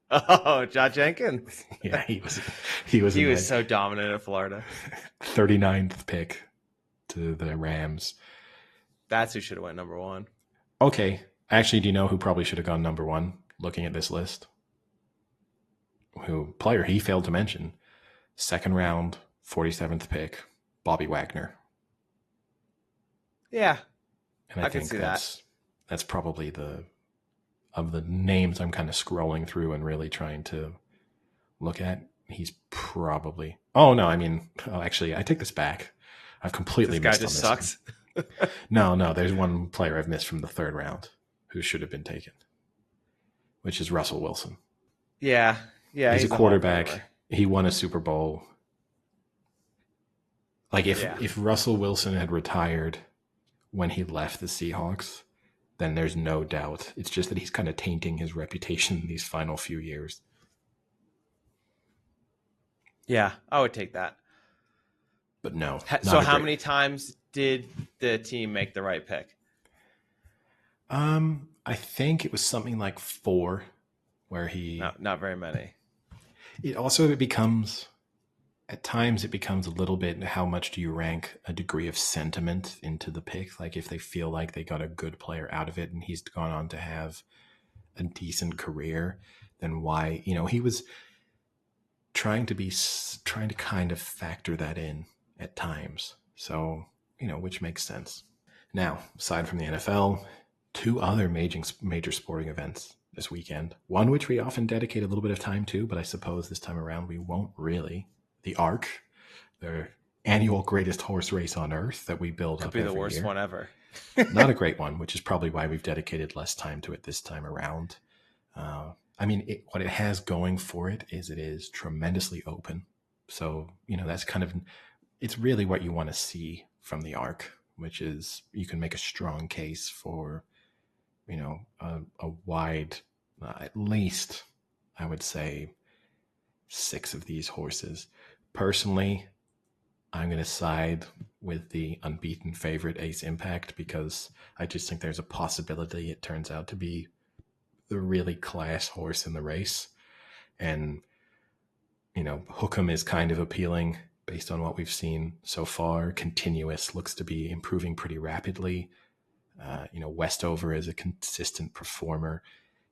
Oh, Josh Jenkins. Yeah, he was so dominant at Florida. 39th pick to the Rams. That's who should have went number 1. Okay. Actually, do you know who probably should have gone number 1 looking at this list? Player he failed to mention. 2nd round, 47th pick, Bobby Wagner. Yeah. And I think see that's probably of the names I'm kind of scrolling through and really trying to look at. He's probably. Oh no, actually, I take this back. I've completely missed on this. This guy just sucks. No. There's one player I've missed from the 3rd round who should have been taken, which is Russell Wilson. Yeah. He's a quarterback. He won a Super Bowl. If Russell Wilson had retired when he left the Seahawks, then there's no doubt. It's just that he's kind of tainting his reputation in these final few years. Yeah, I would take that. But no. So how many times did the team make the right pick? I think it was something like 4, where he... Not very many. At times it becomes a little bit, how much do you rank a degree of sentiment into the pick? Like if they feel like they got a good player out of it and he's gone on to have a decent career, then why, he was trying to kind of factor that in at times. So, which makes sense. Now, aside from the NFL, two other major sporting events this weekend. One which we often dedicate a little bit of time to, but I suppose this time around we won't really. The Arc, the annual greatest horse race on earth that we build Could up be every the worst year. one ever. Not a great one, which is probably why we've dedicated less time to it this time around. I mean, what it has going for it is tremendously open. So, that's kind of, it's really what you want to see from the Arc, which is you can make a strong case for, a wide, at least, I would say, 6 of these horses. Personally, I'm going to side with the unbeaten favorite Ace Impact because I just think there's a possibility it turns out to be the really class horse in the race. And, Hookem is kind of appealing based on what we've seen so far. Continuous looks to be improving pretty rapidly. Westover is a consistent performer.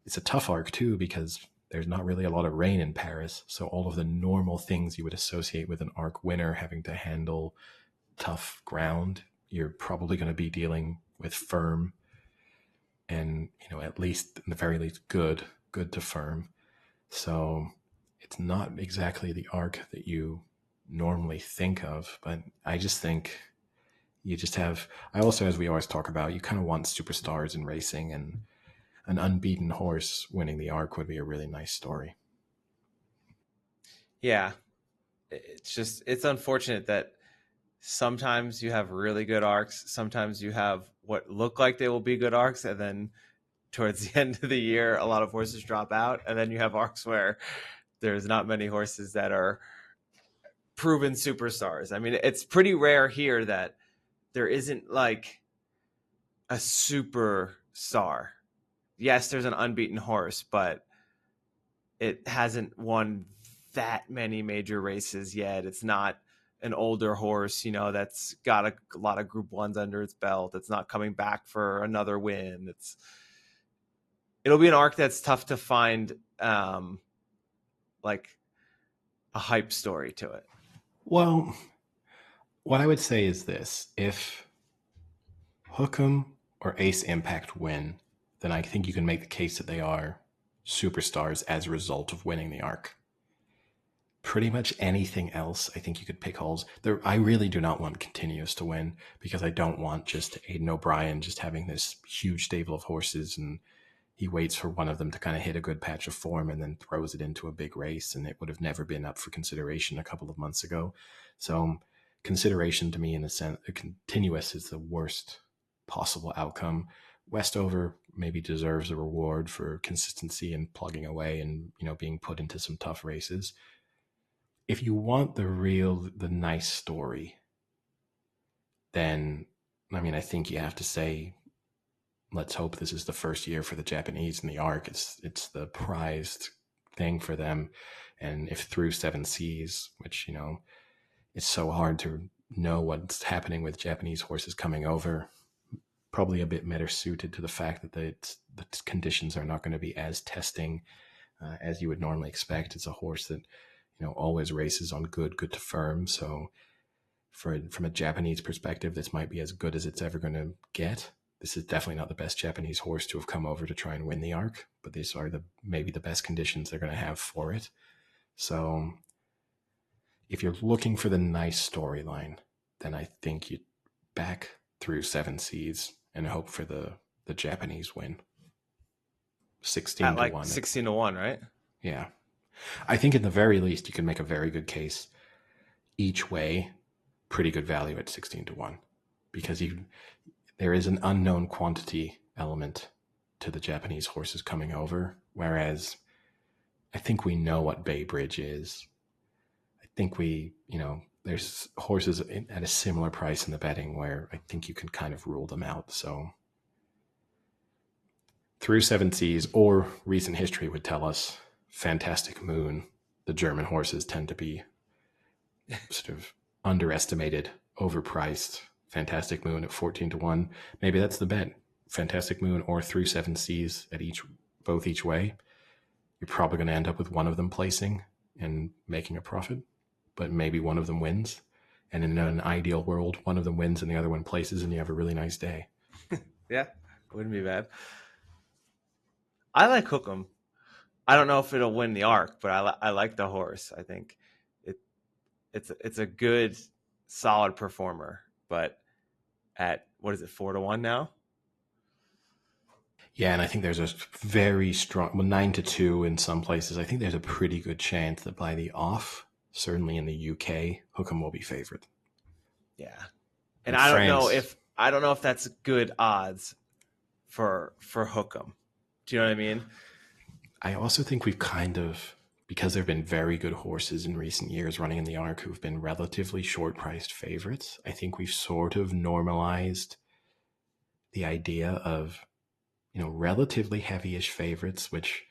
It's a tough Arc too because there's not really a lot of rain in Paris. So all of the normal things you would associate with an Arc winner having to handle tough ground, you're probably going to be dealing with firm and, at least in the very least good to firm. So it's not exactly the Arc that you normally think of, but I just think you just have, I also, as we always talk about, you kind of want superstars in racing, and an unbeaten horse winning the Arc would be a really nice story. Yeah. It's unfortunate that sometimes you have really good arcs. Sometimes you have what look like they will be good arcs. And then towards the end of the year, a lot of horses drop out. And then you have arcs where there's not many horses that are proven superstars. I mean, it's pretty rare here that there isn't like a superstar. Yes, there's an unbeaten horse, but it hasn't won that many major races yet. It's not an older horse, that's got a lot of Group 1s under its belt. It's not coming back for another win. It'll be an Arc that's tough to find like a hype story to it. Well, what I would say is this. If Hookem or Ace Impact win, then I think you can make the case that they are superstars as a result of winning the Arc. Pretty much anything else, I think you could pick holes. I really do not want Continuous to win because I don't want just Aidan O'Brien just having this huge stable of horses and he waits for one of them to kind of hit a good patch of form and then throws it into a big race, and it would have never been up for consideration a couple of months ago. So consideration to me in the sense, Continuous is the worst possible outcome. Westover maybe deserves a reward for consistency and plugging away and, being put into some tough races. If you want the nice story, then, I think you have to say, let's hope this is the first year for the Japanese in the Arc. It's the prized thing for them. And if through 7 Seas, which, it's so hard to know what's happening with Japanese horses coming over, probably a bit better suited to the fact that the conditions are not going to be as testing as you would normally expect. It's a horse that, always races on good to firm. So from a Japanese perspective, this might be as good as it's ever going to get. This is definitely not the best Japanese horse to have come over to try and win the Arc, but these are maybe the best conditions they're going to have for it. So if you're looking for the nice storyline, then I think you back through 7 Seas and hope for the Japanese win. 16 At to like 1. 16 to 1, right? Yeah. I think at the very least, you can make a very good case each way, pretty good value at 16 to 1, because there is an unknown quantity element to the Japanese horses coming over, whereas I think we know what Bay Bridge is. I think there's horses at a similar price in the betting where I think you can kind of rule them out. So through 7 Seas or recent history would tell us Fantastic Moon, the German horses tend to be sort of underestimated, overpriced. Fantastic Moon at 14 to 1. Maybe that's the bet. Fantastic Moon or through 7 Seas at both each way. You're probably going to end up with one of them placing and making a profit, but maybe one of them wins. And in an ideal world, one of them wins and the other one places and you have a really nice day. Yeah. Wouldn't be bad. I like Hookem. I don't know if it'll win the Arc, but I like the horse. I think it's a good, solid performer. But at what is it, 4-1 now? Yeah, and I think there's a very strong, well, 9-2 in some places. I think there's a pretty good chance that by the off, certainly in the UK, Hookem will be favored. Yeah, In and I don't know France, if that's good odds for Hookem. Do you know what I mean? I also think we've kind of, because there have been very good horses in recent years running in the Arc who've been relatively short priced favorites, I think we've sort of normalized the idea of, relatively heavy-ish favorites, which,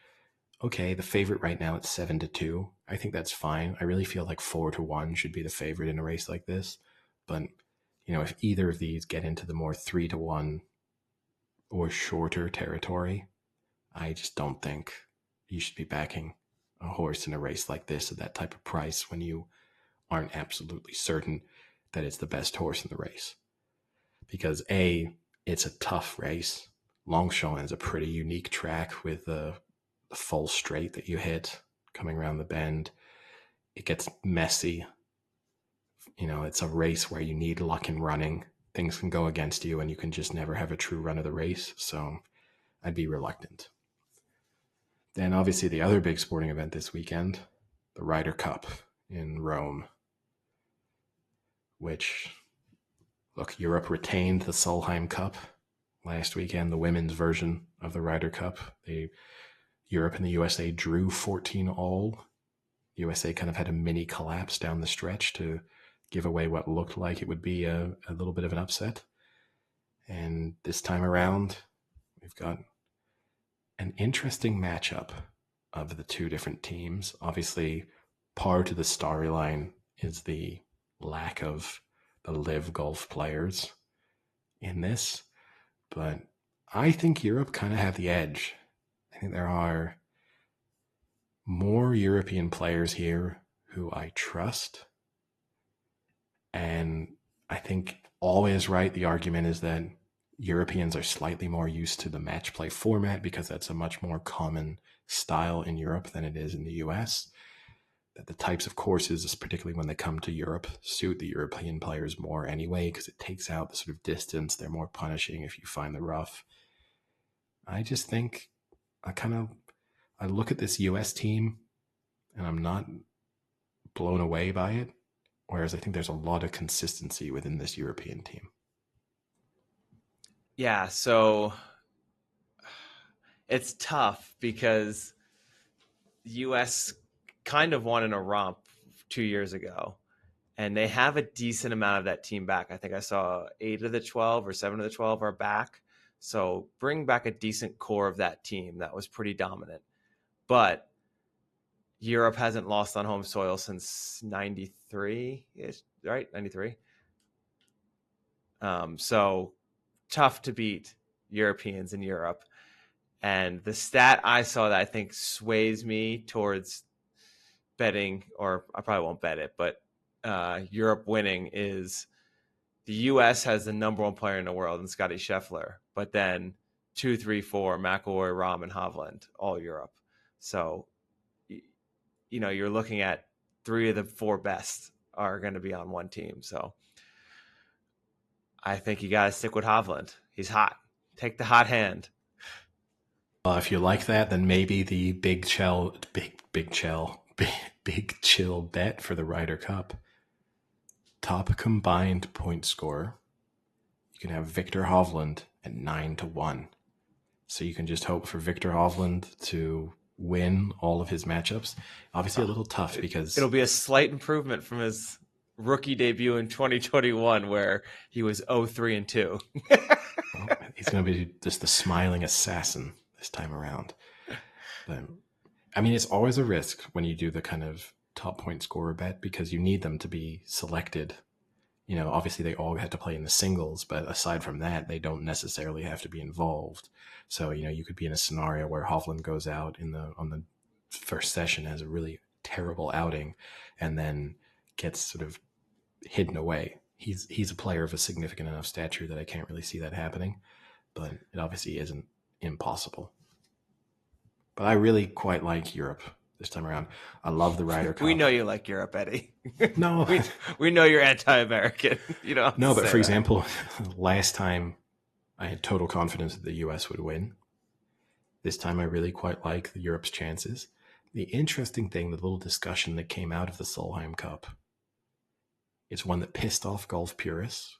okay, the favorite right now it's 7-2. I think that's fine. I really feel like 4-1 should be the favorite in a race like this. But, if either of these get into the more 3-1 or shorter territory, I just don't think you should be backing a horse in a race like this at that type of price when you aren't absolutely certain that it's the best horse in the race. Because A, it's a tough race. Longchamp is a pretty unique track with the full straight that you hit coming around the bend. It gets messy. It's a race where you need luck in running. Things can go against you and you can just never have a true run of the race. So I'd be reluctant. Then obviously the other big sporting event this weekend, the Ryder Cup in Rome, which, look, Europe retained the Solheim Cup last weekend, the women's version of the Ryder Cup. Europe and the USA drew 14 all. USA kind of had a mini collapse down the stretch to give away what looked like it would be a little bit of an upset. And this time around, we've got an interesting matchup of the two different teams. Obviously, part of the storyline is the lack of the live golf players in this, but I think Europe kind of have the edge. I think there are more European players here who I trust, and I think always right. The argument is that Europeans are slightly more used to the match play format because that's a much more common style in Europe than it is in the US. That the types of courses, particularly when they come to Europe, suit the European players more anyway because it takes out the sort of distance. They're more punishing if you find the rough. I just think I look at this US team and I'm not blown away by it, whereas I think there's a lot of consistency within this European team. Yeah, so it's tough because the US kind of won in a romp 2 years ago, and they have a decent amount of that team back. I think I saw 8 of the 12 or 7 of the 12 are back. So bring back a decent core of that team that was pretty dominant. But Europe hasn't lost on home soil since 93, right? 93. So tough to beat Europeans in Europe. And the stat I saw that I think sways me towards betting, or I probably won't bet it, but Europe winning is the U.S. has the number one player in the world, and Scotty Scheffler, but then 2, 3, 4, McIlroy, Rahm, and Hovland, all Europe. So, you're looking at 3 of the 4 best are going to be on one team. So I think you got to stick with Hovland. He's hot. Take the hot hand. If you like that, then maybe the big chill bet for the Ryder Cup. Top combined point scorer. You can have Victor Hovland at 9-1. So you can just hope for Victor Hovland to win all of his matchups. Obviously a little tough because it'll be a slight improvement from his rookie debut in 2021 where he was 0-3-2. Well, he's going to be just the smiling assassin this time around. But I mean, it's always a risk when you do the kind of top point scorer bet because you need them to be selected. Obviously they all have to play in the singles, but aside from that, they don't necessarily have to be involved. So, you could be in a scenario where Hovland goes out on the first session, has a really terrible outing, and then gets sort of hidden away. He's a player of a significant enough stature that I can't really see that happening. but it obviously isn't impossible. But I really quite like Europe this time around. I love the Ryder Cup. We know you like Europe, Eddie. No, we know you're anti-American. You don't have no, to but say for that. example, last time I had total confidence that the US would win. This time I really quite like the Europe's chances. The interesting thing, the little discussion that came out of the Solheim Cup, it's one that pissed off golf purists,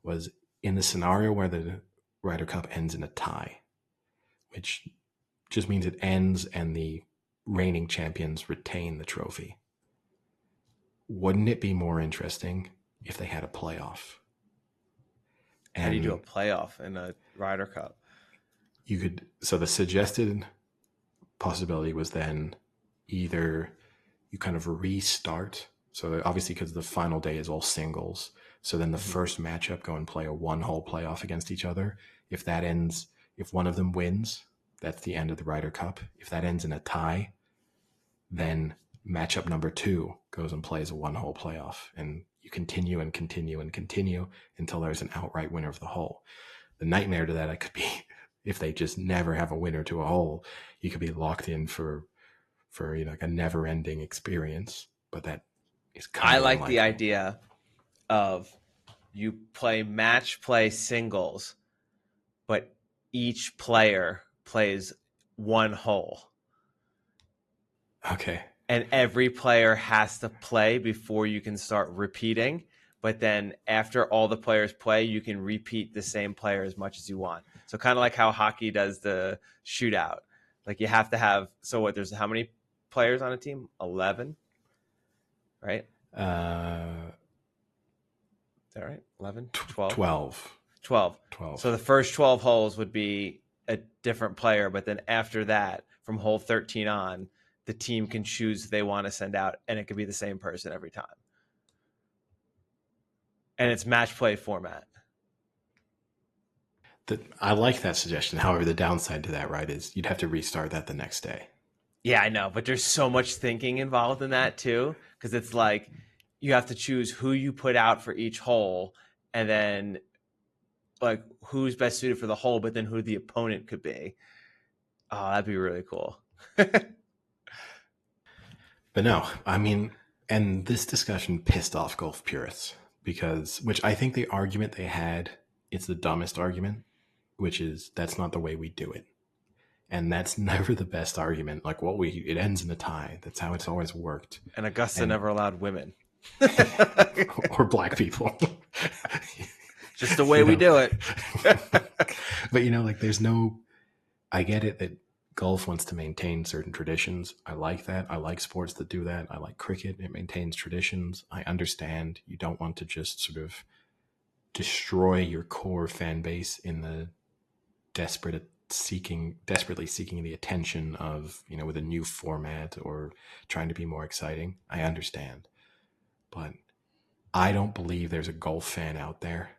was in the scenario where the Ryder Cup ends in a tie, which just means it ends and the reigning champions retain the trophy. Wouldn't it be more interesting if they had a playoff? How do you do a playoff in a Ryder Cup? You could. So the suggested possibility was then either you kind of restart. So obviously, because the final day is all singles, so then the first matchup go and play a one-hole playoff against each other. If that ends, if one of them wins, that's the end of the Ryder Cup. If that ends in a tie, then matchup number 2 goes and plays a one-hole playoff, and you continue and continue and continue until there's an outright winner of the hole. The nightmare to that, I could be, if they just never have a winner to a hole, you could be locked in for like a never-ending experience. But that is kind I of like unlikely. the idea of you match play singles, but each player plays one hole. Okay. And every player has to play before you can start repeating. But then after all the players play, you can repeat the same player as much as you want. So kind of like how hockey does the shootout. Like you have to have, so what, there's how many players on a team? 11, right? Is that right? 11? 12? 12. So the first 12 holes would be a different player. But then after that, from hole 13 on, the team can choose they want to send out, and it could be the same person every time. And it's match play format. I like that suggestion. However, the downside to that, right, is you'd have to restart that the next day. Yeah, I know, but there's so much thinking involved in that too, because it's like you have to choose who you put out for each hole, and then like who's best suited for the hole, but then who the opponent could be. Oh, that'd be really cool. But no, I mean, and this discussion pissed off golf purists because, which I think the argument they had, it's the dumbest argument, which is that's not the way we do it. And that's never the best argument. Like it ends in a tie. That's how it's always worked. And Augusta never allowed women. Or black people. Just the way we do it. But like there's no, I get it that golf wants to maintain certain traditions. I like that. I like sports that do that. I like cricket. It maintains traditions. I understand you don't want to just sort of destroy your core fan base in the desperately seeking the attention of, with a new format or trying to be more exciting. I understand. But I don't believe there's a golf fan out there,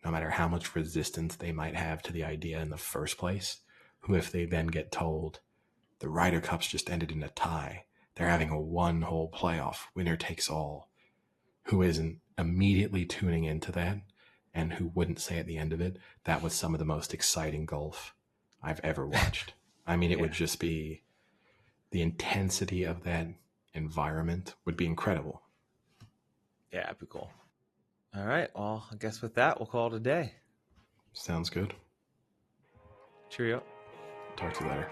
no matter how much resistance they might have to the idea in the first place, who, if they then get told the Ryder Cup's just ended in a tie, they're having a one-hole playoff, winner takes all, who isn't immediately tuning into that and who wouldn't say at the end of it, that was some of the most exciting golf I've ever watched. I mean, it would just be, the intensity of that environment would be incredible. Yeah, that'd be cool. All right. Well, I guess with that, we'll call it a day. Sounds good. Cheerio. Talk to you later.